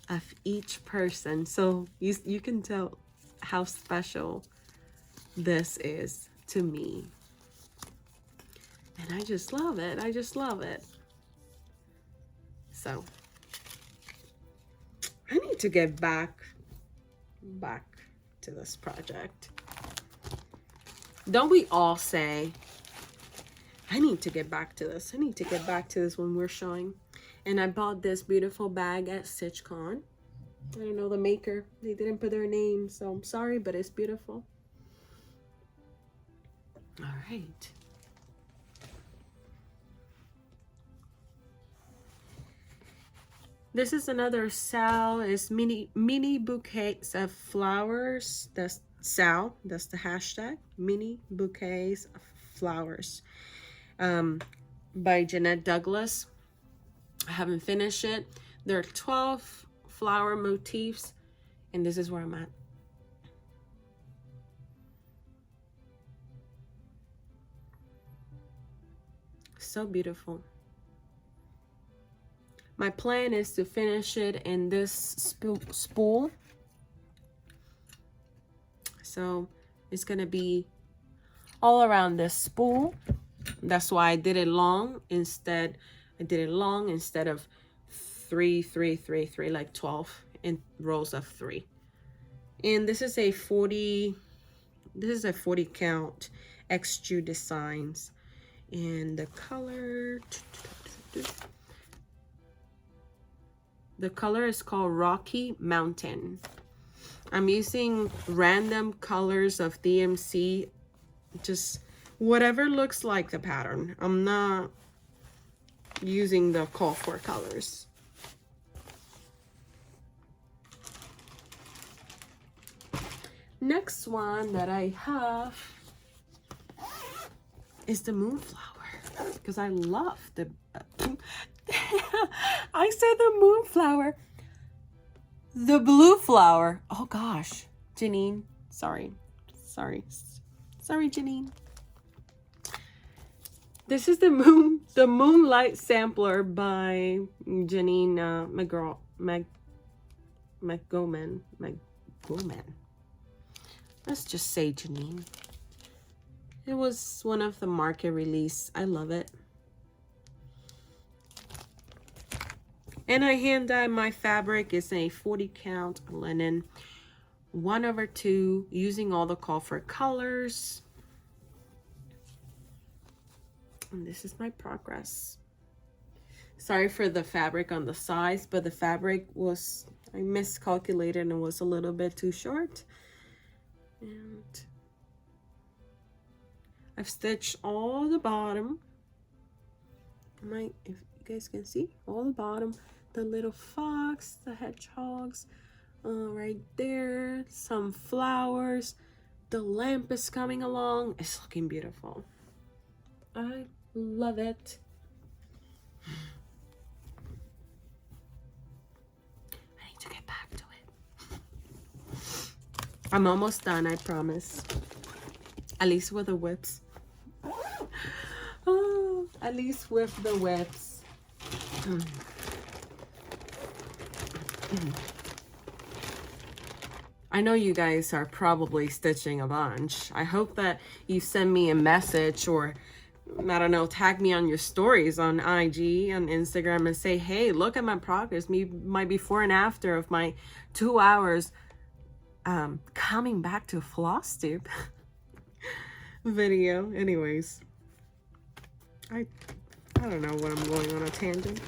of each person, so you can tell how special this is to me. And I just love it. I just love it. So I need to get back to this project. Don't we all say, I need to get back to this. I need to get back to this when we're showing. And I bought this beautiful bag at StitchCon. I don't know the maker. They didn't put their name, so I'm sorry, but it's beautiful. All right. This is another SAL. It's mini bouquets of flowers. That's SAL. That's the hashtag. Mini bouquets of flowers. By Jeanette Douglas. I haven't finished it. There are 12 flower motifs, and this is where I'm at. So beautiful. My plan is to finish it in this spool. So it's gonna be all around this spool. That's why I did it long instead. I did it long instead of 3, 3, 3, 3, like 12 in rows of 3. And this is a 40 count extrude designs. And the color is called Rocky Mountain. I'm using random colors of DMC, just whatever looks like the pattern. I'm not using the call for colors. Next one that I have is the moonflower, because I love the I said the moonflower, the blue flower. Oh gosh, Janine, sorry Janine. This is the Moonlight Sampler by Janine McGoman. Let's just say Janine. It was one of the market release. I love it. And I hand dyed my fabric. It's a 40 count linen 1/2, using all the call for colors. And this is my progress. Sorry for the fabric on the size, but the fabric was, I miscalculated and it was a little bit too short. And I've stitched all the bottom. If you guys can see, all the bottom, the little fox, the hedgehogs, right there, some flowers. The lamp is coming along. It's looking beautiful. I love it. I need to get back to it. I'm almost done, I promise. At least with the whips. Oh, at least with the whips. I know you guys are probably stitching a bunch. I hope that you send me a message, or I don't know, tag me on your stories on IG, on Instagram, and say, hey, look at my progress, my before and after of my 2 hours coming back to Flosstube video. Anyways, I don't know what I'm going on a tangent.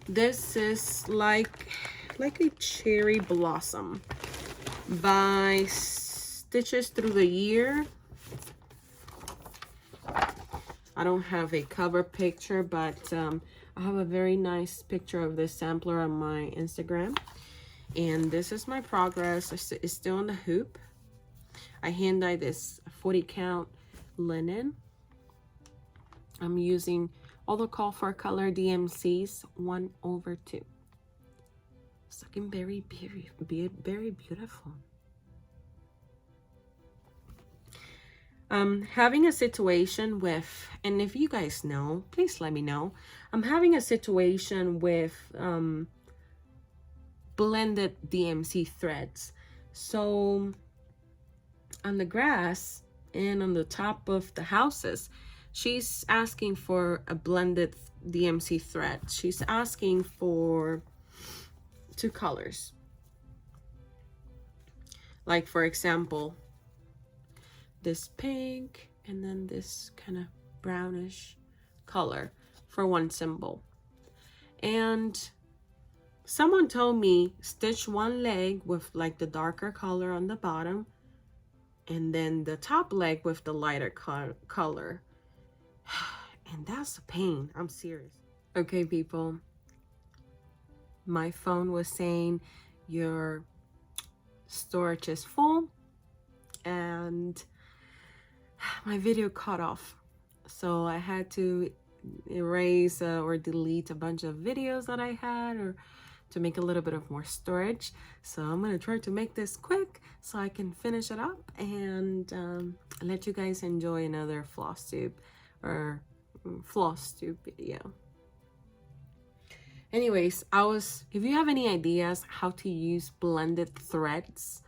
This is like a cherry blossom by Stitches Through the Year. I don't have a cover picture, but I have a very nice picture of this sampler on my Instagram. And this is my progress. It's still on the hoop. I hand dyed this 40 count linen. I'm using all the call for color DMCs 1/2. It's looking very beautiful. Having a situation with, and if you guys know, please let me know. I'm having a situation with blended DMC threads. So on the grass and on the top of the houses, she's asking for a blended DMC thread. She's asking for 2 colors. Like, for example, this pink and then this kind of brownish color for one symbol. And someone told me stitch one leg with like the darker color on the bottom, and then the top leg with the lighter color. And that's a pain. I'm serious. Okay, people. My phone was saying your storage is full, and my video cut off. So I had to erase or delete a bunch of videos that I had, or to make a little bit of more storage. So I'm gonna try to make this quick so I can finish it up and let you guys enjoy another Flosstube or Flosstube video. Anyways, if you have any ideas how to use blended threads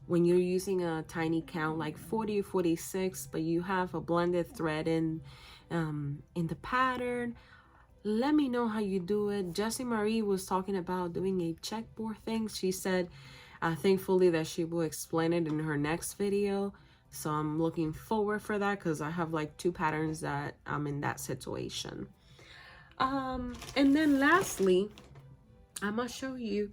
when you're using a tiny count like 40 or 46, but you have a blended thread in the pattern, let me know how you do it. Jessie Marie was talking about doing a checkboard thing. She said thankfully that she will explain it in her next video. So I'm looking forward for that, because I have like 2 patterns that I'm in that situation. And then lastly, I'm gonna show you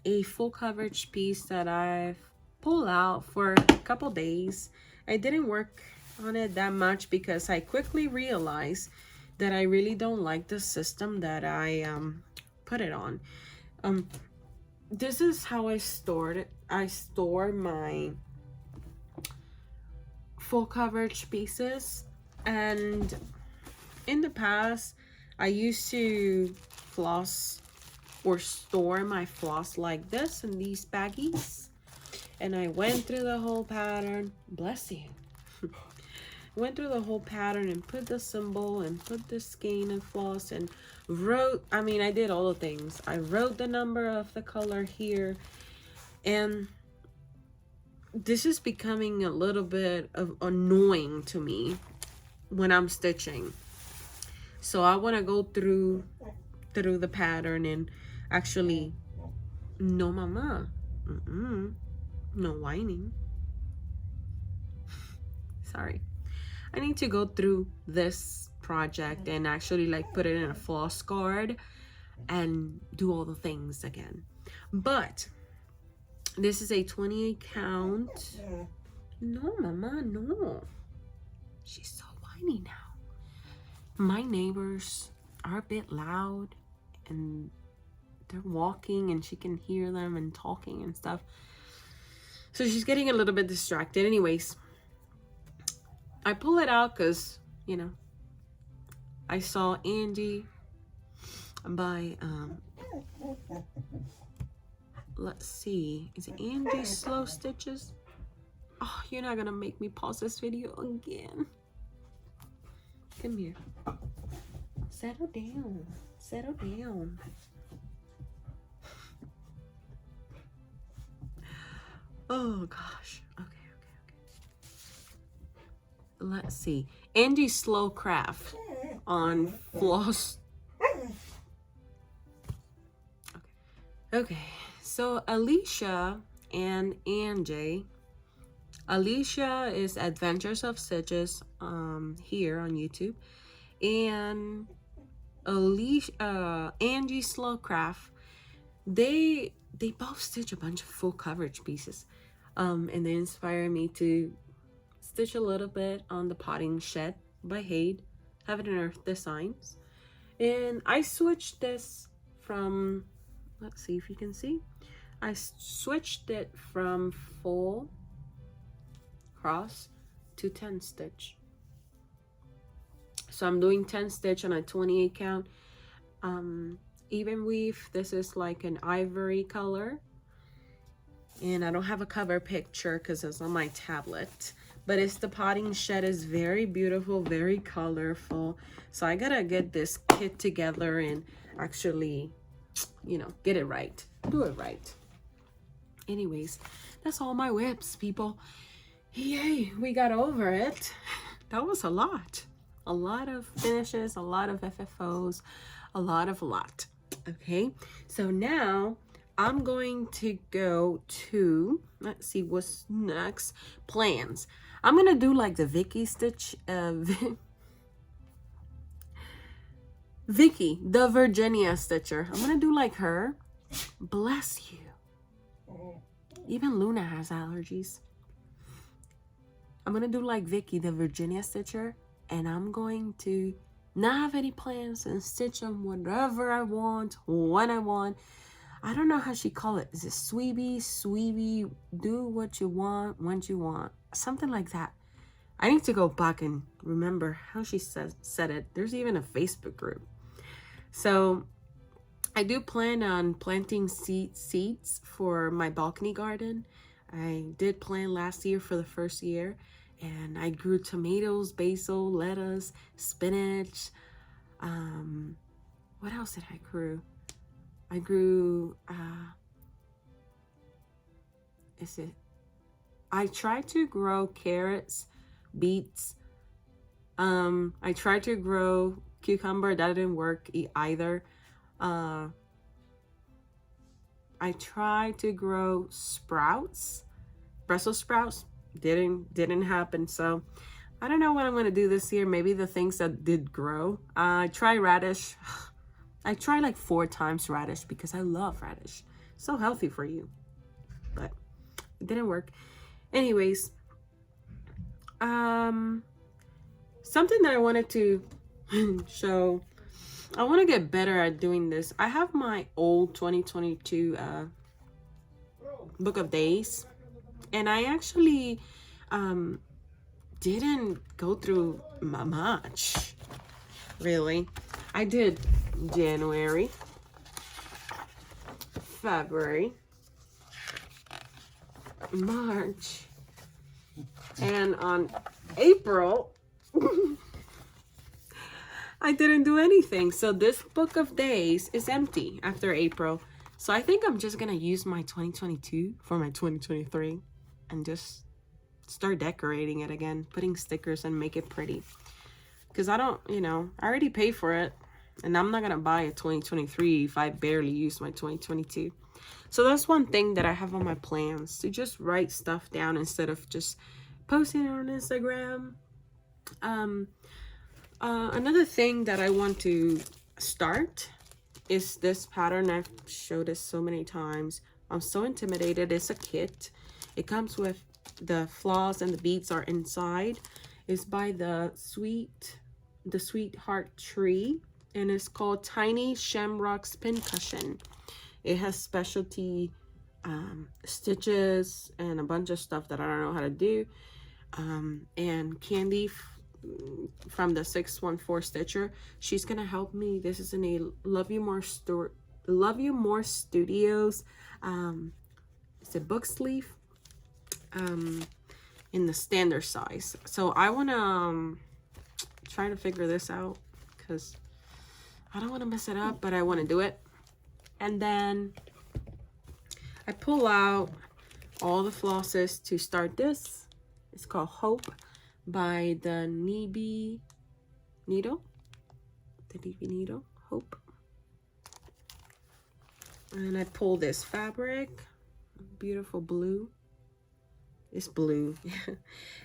a full coverage piece that I've pulled out for a couple days. I didn't work on it that much because I quickly realized that I really don't like the system that I put it on. This is how I stored it. I store my full coverage pieces, and in the past I used to floss or store my floss like this in these baggies, and I went through the whole pattern, bless you, went through the whole pattern and put the symbol and put the skein and floss and wrote, I mean, I did all the things. I wrote the number of the color here, and this is becoming a little bit of annoying to me when I'm stitching. So I want to go through the pattern and actually, no mama, no whining. Sorry. I need to go through this project and actually like put it in a floss guard and do all the things again. But this is a 28 count. No, mama, no. She's so whiny now. My neighbors are a bit loud and they're walking and she can hear them and talking and stuff. So she's getting a little bit distracted. Anyways, I pull it out because, you know, I saw Angie by, let's see, is it Angie Slow Stitches? Oh, you're not gonna make me pause this video again. Come here. Settle down. Settle down. Oh gosh. Okay. Let's see. Angie Slow Craft on Floss. Okay. So Alicia and Angie. Alicia is Adventures of Stitches here on YouTube, and Angie Slow Craft, they both stitch a bunch of full coverage pieces, and they inspire me to stitch a little bit on the potting shed by Hade, Heaven and Earth Designs. And I switched this from, let's see if you can see, I switched it from full cross to 10 stitch. So I'm doing 10 stitch on a 28 count. Even weave. This is like an ivory color, and I don't have a cover picture because it's on my tablet, but it's the potting shed. Is very beautiful, very colorful. So I gotta get this kit together and actually, you know, get it right, do it right. Anyways, that's all my whips, people. Yay, we got over it. That was a lot of finishes, a lot of FFOs, a lot. Okay, so now I'm going to go to, let's see what's next. Plans. I'm gonna do like the Vicky stitch, Vicky, the Virginia stitcher. I'm gonna do like her. Bless you. Even Luna has allergies. I'm gonna do like Vicky, the Virginia stitcher, and I'm going to not have any plans and stitch them whatever I want, when I want. I don't know how she call it. Is it sweeby, do what you want, when you want, something like that. I need to go back and remember how she said it. There's even a Facebook group. So I do plan on planting seeds for my balcony garden. I did plant last year for the first year, and I grew tomatoes, basil, lettuce, spinach. What else did I grow? I grew, I tried to grow carrots, beets. I tried to grow cucumber. That didn't work either. I tried to grow sprouts, Brussels sprouts. Didn't happen. So I don't know what I'm going to do this year. Maybe the things that did grow. I tried radish. I tried like 4 times radish because I love radish. So healthy for you. But it didn't work. Anyways, something that I wanted to show. I want to get better at doing this. I have my old 2022 book of days, and I actually didn't go through much, really. I did January, February, March, and on April I didn't do anything. So this book of days is empty after April. So I think I'm just gonna use my 2022 for my 2023 and just start decorating it again, putting stickers and make it pretty. Because I don't, you know, I already paid for it. And I'm not gonna buy a 2023 if I barely use my 2022. So that's one thing that I have on my plans, to just write stuff down instead of just posting it on Instagram. Another thing that I want to start is this pattern. I've showed this so many times. I'm so intimidated. It's a kit. It comes with the floss and the beads are inside. It's by the Sweetheart Tree, and it's called Tiny Shamrock's Pincushion. It has specialty stitches and a bunch of stuff that I don't know how to do. And Candy from the 614 Stitcher, she's gonna help me. This is in a Love You More Studios. It's a book sleeve in the standard size. So I wanna try to figure this out because I don't want to mess it up, but I want to do it. And then I pull out all the flosses to start this. It's called Hope by the Nibi Needle. The Nibi Needle, Hope. And I pull this fabric, beautiful blue. It's blue.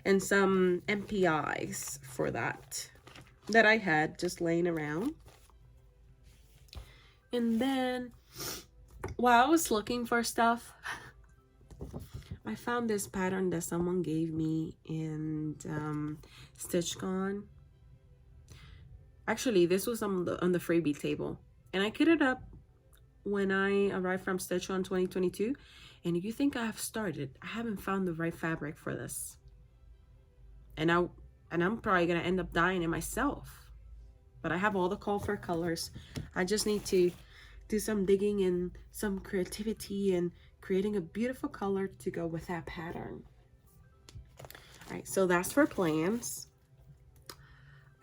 And some MPIs for that I had just laying around. And then while I was looking for stuff, I found this pattern that someone gave me in StitchCon. Actually, this was on the freebie table, and I kit it up when I arrived from StitchCon 2022. And you think I have started? I haven't found the right fabric for this, and I'm probably gonna end up dyeing it myself. But I have all the call for colors. I just need to do some digging and some creativity and creating a beautiful color to go with that pattern. All right, so that's for plans.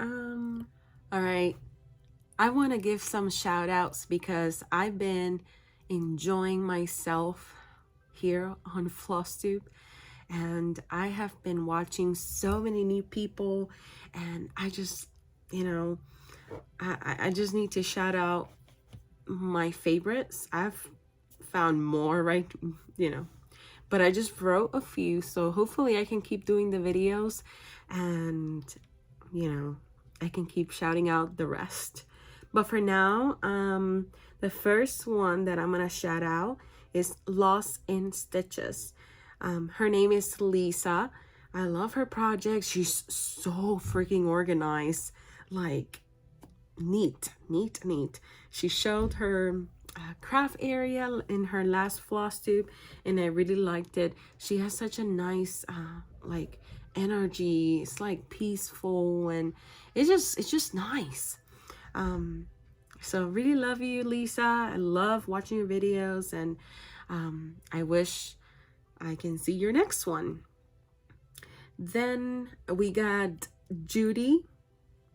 All right, I want to give some shout outs because I've been enjoying myself here on Flosstube, and I have been watching so many new people, and I just, you know, I just need to shout out my favorites. I've found more, right, you know, but I just wrote a few, so hopefully I can keep doing the videos and, you know, I can keep shouting out the rest. But for now, the first one that I'm gonna shout out is Lost in Stitches. Her name is Lisa. I love her project. She's so freaking organized, like neat. She showed her craft area in her last Flosstube, and I really liked it. She has such a nice like energy. It's like peaceful, and it's just nice. So really love you, Lisa. I love watching your videos, and I wish I can see your next one. Then we got Judy,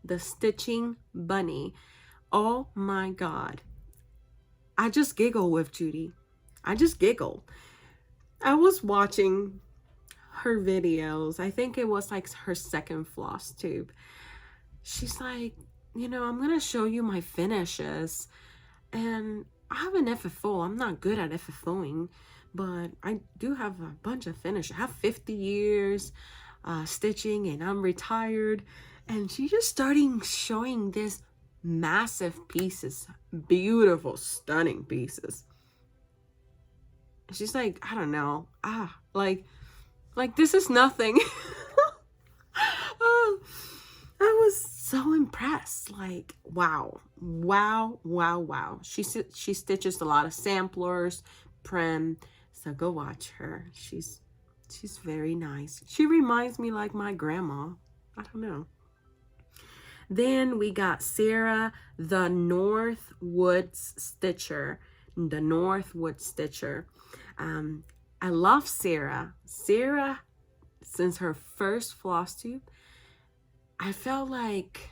the Stitching Bunny. Oh my god, I just giggle with Judy. I just giggle. I was watching her videos. I think it was like her second Flosstube. She's like, you know, I'm gonna show you my finishes, and I have an FFO. I'm not good at FFOing, but I do have a bunch of finishes. I have 50 years stitching, and I'm retired. And she just started showing this massive pieces, beautiful, stunning pieces. She's like, I don't know, like this is nothing. Oh, I was so impressed. Like, wow. She stitches a lot of samplers, Prem. So go watch her. She's very nice. She reminds me like my grandma. I don't know. Then we got Sarah, the Northwoods Stitcher. The Northwood Stitcher. I love Sarah. Sarah, since her first Flosstube, I felt like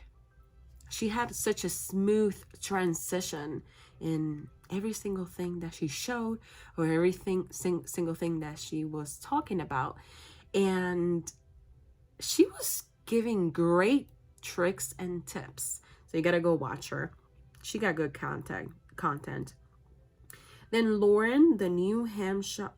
she had such a smooth transition in every single thing that she showed, or everything single thing that she was talking about. And she was giving great tricks and tips. So you gotta go watch her. She got good content. Then Lauren, the New Hampshire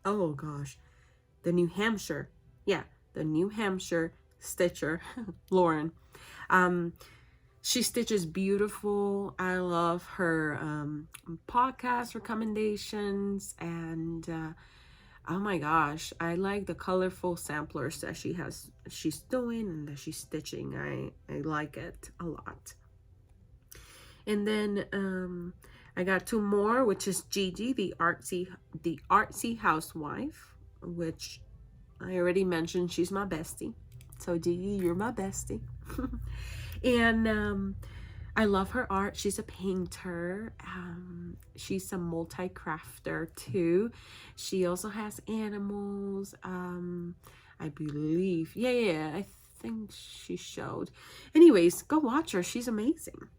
the New Hampshire, the New Hampshire stitcher, Lauren. She stitches beautiful. I love her podcast recommendations, and oh my gosh, I like the colorful samplers that she's doing and that she's stitching. I like it a lot. And then I got two more, which is Gigi, the artsy housewife, which I already mentioned. She's my bestie. So Gigi, you're my bestie. And I love her art. She's a painter. She's a multi-crafter too. She also has animals. I believe. Yeah, I think she showed. Anyways, go watch her. She's amazing.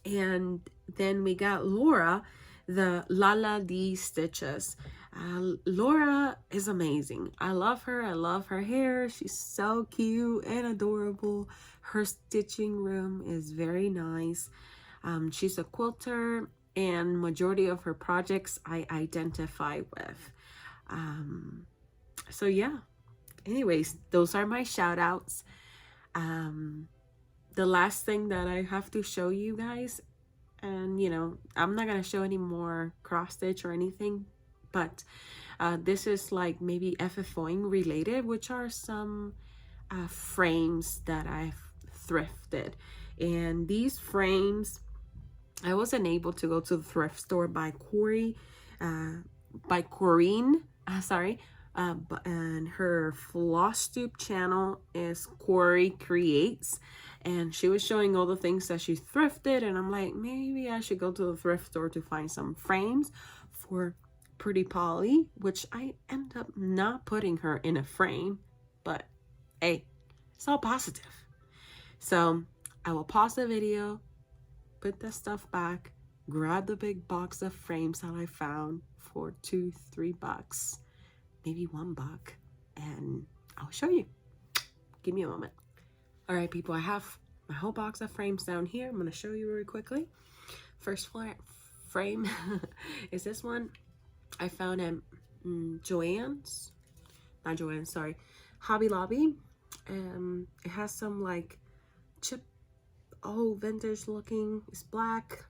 And then we got Laura, the Lala D Stitches. Laura is amazing. I love her. I love her hair. She's so cute and adorable. Her stitching room is very nice. She's a quilter, and majority of her projects I identify with. So yeah. Anyways, those are my shout outs. The last thing that I have to show you guys, and you know, I'm not gonna show any more cross stitch or anything, but this is like maybe FFOing related, which are some frames that I've thrifted. And these frames, I wasn't able to go to the thrift store by Corinne, and her Flosstube channel is Corey Creates, and she was showing all the things that she thrifted, and I'm like, maybe I should go to the thrift store to find some frames for Pretty Polly, which I end up not putting her in a frame, but hey, it's all positive. So I will pause the video, put the stuff back, grab the big box of frames that I found for $2-3, maybe $1, and I'll show you. Give me a moment. All right, people, I have my whole box of frames down here. I'm going to show you really quickly. First frame is this one. I found at Hobby Lobby. It has some like vintage looking. It's black.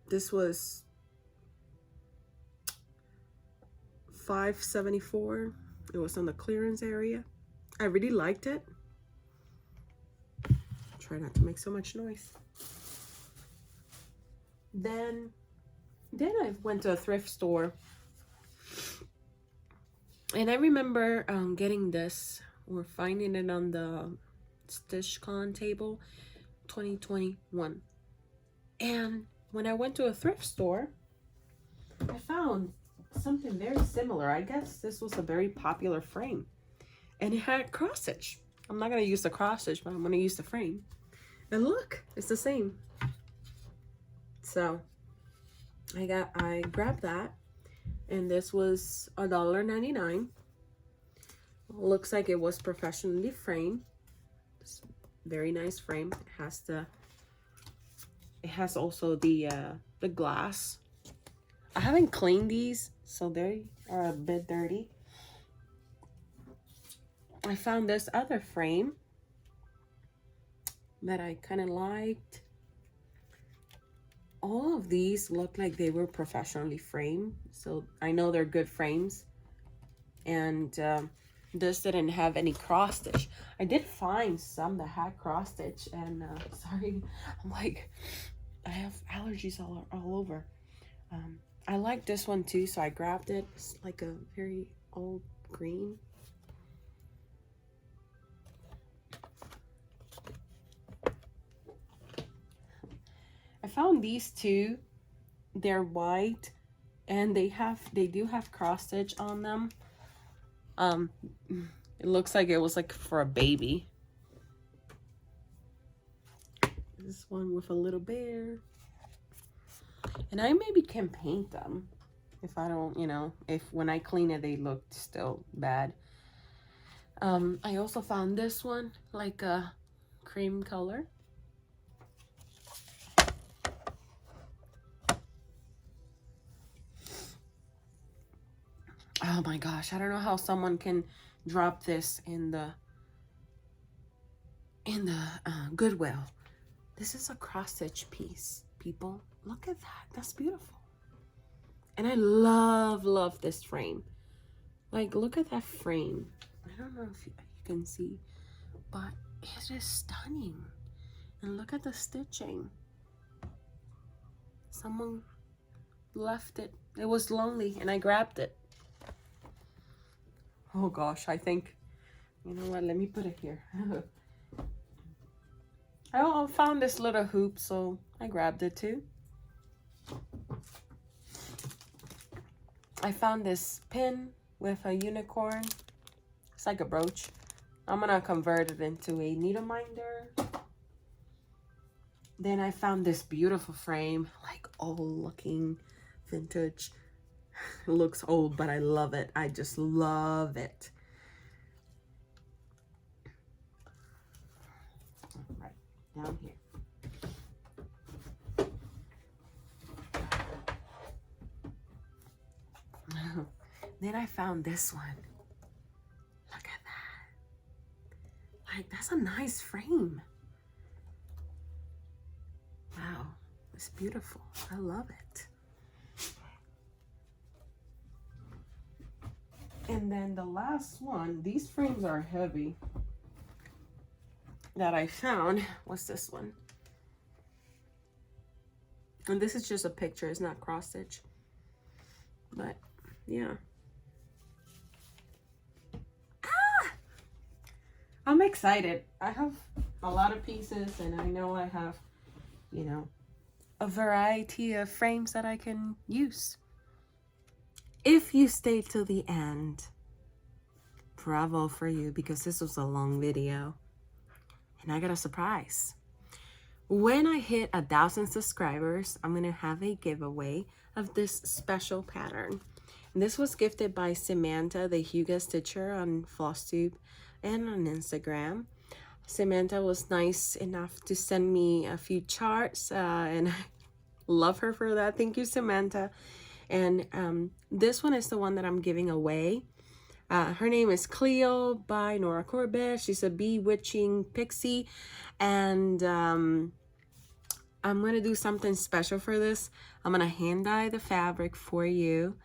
This was $5.74. It was on the clearance area. I really liked it. Try not to make so much noise. Then I went to a thrift store, and I remember getting this or finding it on the StitchCon table 2021. And when I went to a thrift store, I found something very similar. I guess this was a very popular frame, and it had cross stitch. I'm not going to use the cross stitch, but I'm going to use the frame. And look, it's the same. So I grabbed that, and this was $1.99. Looks like it was professionally framed. It's very nice frame. It has also the glass. I haven't cleaned these, so they are a bit dirty. I found this other frame that I kind of liked. All of these look like they were professionally framed, so I know they're good frames. And this didn't have any cross stitch. I did find some that had cross stitch, and sorry, I'm like, I have allergies all over. I like this one too, so I grabbed it. It's like a very old green. I found these two. They're white, and they do have cross stitch on them. It looks like it was like for a baby. This one with a little bear. And I maybe can paint them if I don't, you know, if when I clean it they look still bad. I also found this one, like a cream color. Oh my gosh, I don't know how someone can drop this in the Goodwill. This is a cross stitch piece, people. Look at that. That's beautiful. And I love this frame. Like, look at that frame. I don't know if you can see, but it is stunning. And look at the stitching. Someone left it. It was lonely and I grabbed it. Oh gosh, I think, you know what, let me put it here. I found this little hoop, so I grabbed it too. I found this pin with a unicorn. It's like a brooch. I'm gonna convert it into a needle minder. Then I found this beautiful frame, like old looking, vintage. It looks old, but I love it. I just love it. Right down here. Then I found this one. Look at that. Like, that's a nice frame. Wow, it's beautiful. I love it. And then the last one, these frames are heavy, that I found was this one. And this is just a picture, it's not cross stitch. But yeah. I'm excited. I have a lot of pieces and I know I have, you know, a variety of frames that I can use. If you stayed till the end, bravo for you, because this was a long video. And I got a surprise. When I hit 1,000 subscribers, I'm gonna have a giveaway of this special pattern. And this was gifted by Samantha, the Huga Stitcher on Flosstube and on Instagram. Samantha was nice enough to send me a few charts and I love her for that. Thank you, Samantha. And this one is the one that I'm giving away. Her name is Cleo by Nora Corbett. She's a bewitching pixie. And I'm going to do something special for this. I'm going to hand dye the fabric for you.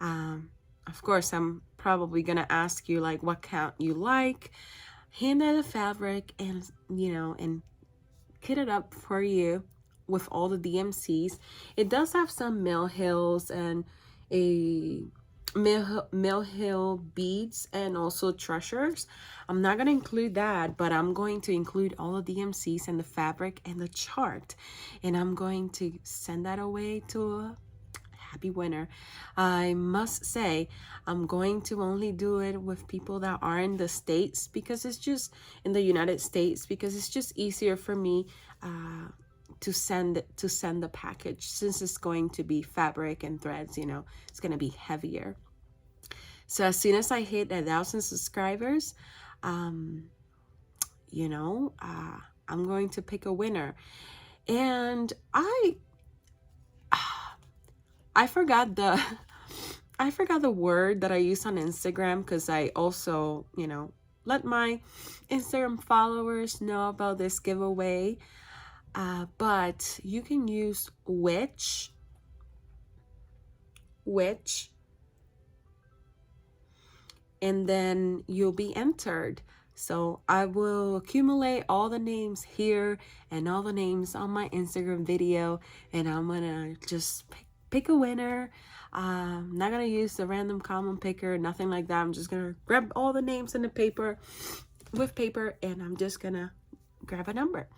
Of course, I'm probably going to ask you like what count you like. Hand dye the fabric and, you know, and kit it up for you with all the DMCs. It does have some mill hills and a mill hill beads and also treasures. I'm not going to include that, but I'm going to include all the DMCs and the fabric and the chart, and I'm going to send that away to a happy winner. I must say I'm going to only do it with people that are in the States, because it's just in the United States, because it's just easier for me to send the package, since it's going to be fabric and threads, you know, it's going to be heavier. So as soon as I hit 1,000 subscribers, you know, I'm going to pick a winner. And I forgot the word that I use on Instagram, because I also, you know, let my Instagram followers know about this giveaway. But you can use which, and then you'll be entered. So I will accumulate all the names here and all the names on my Instagram video, and I'm gonna just pick a winner. I'm not gonna use the random common picker, nothing like that. I'm just gonna grab all the names in the paper with paper, and I'm just gonna grab a number.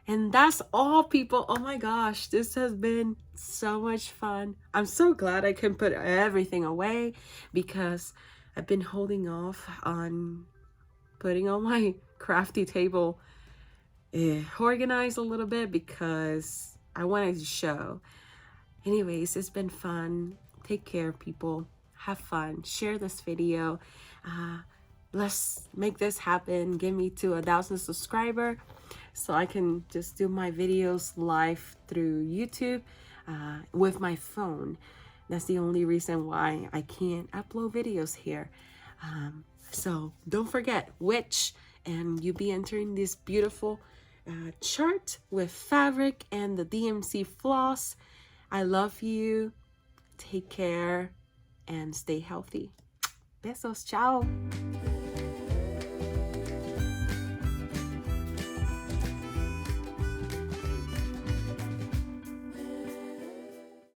And that's all, people. Oh my gosh, this has been so much fun. I'm so glad I can put everything away, because I've been holding off on putting on my crafty table organized a little bit because I wanted to show. Anyways, it's been fun. Take care, people. Have fun. Share this video. Let's make this happen. Get me to 1,000 subscribers so I can just do my videos live through YouTube with my phone. That's the only reason why I can't upload videos here. So don't forget which, and you'll be entering this beautiful chart with fabric and the DMC floss. I love you. Take care and stay healthy. Besos. Ciao.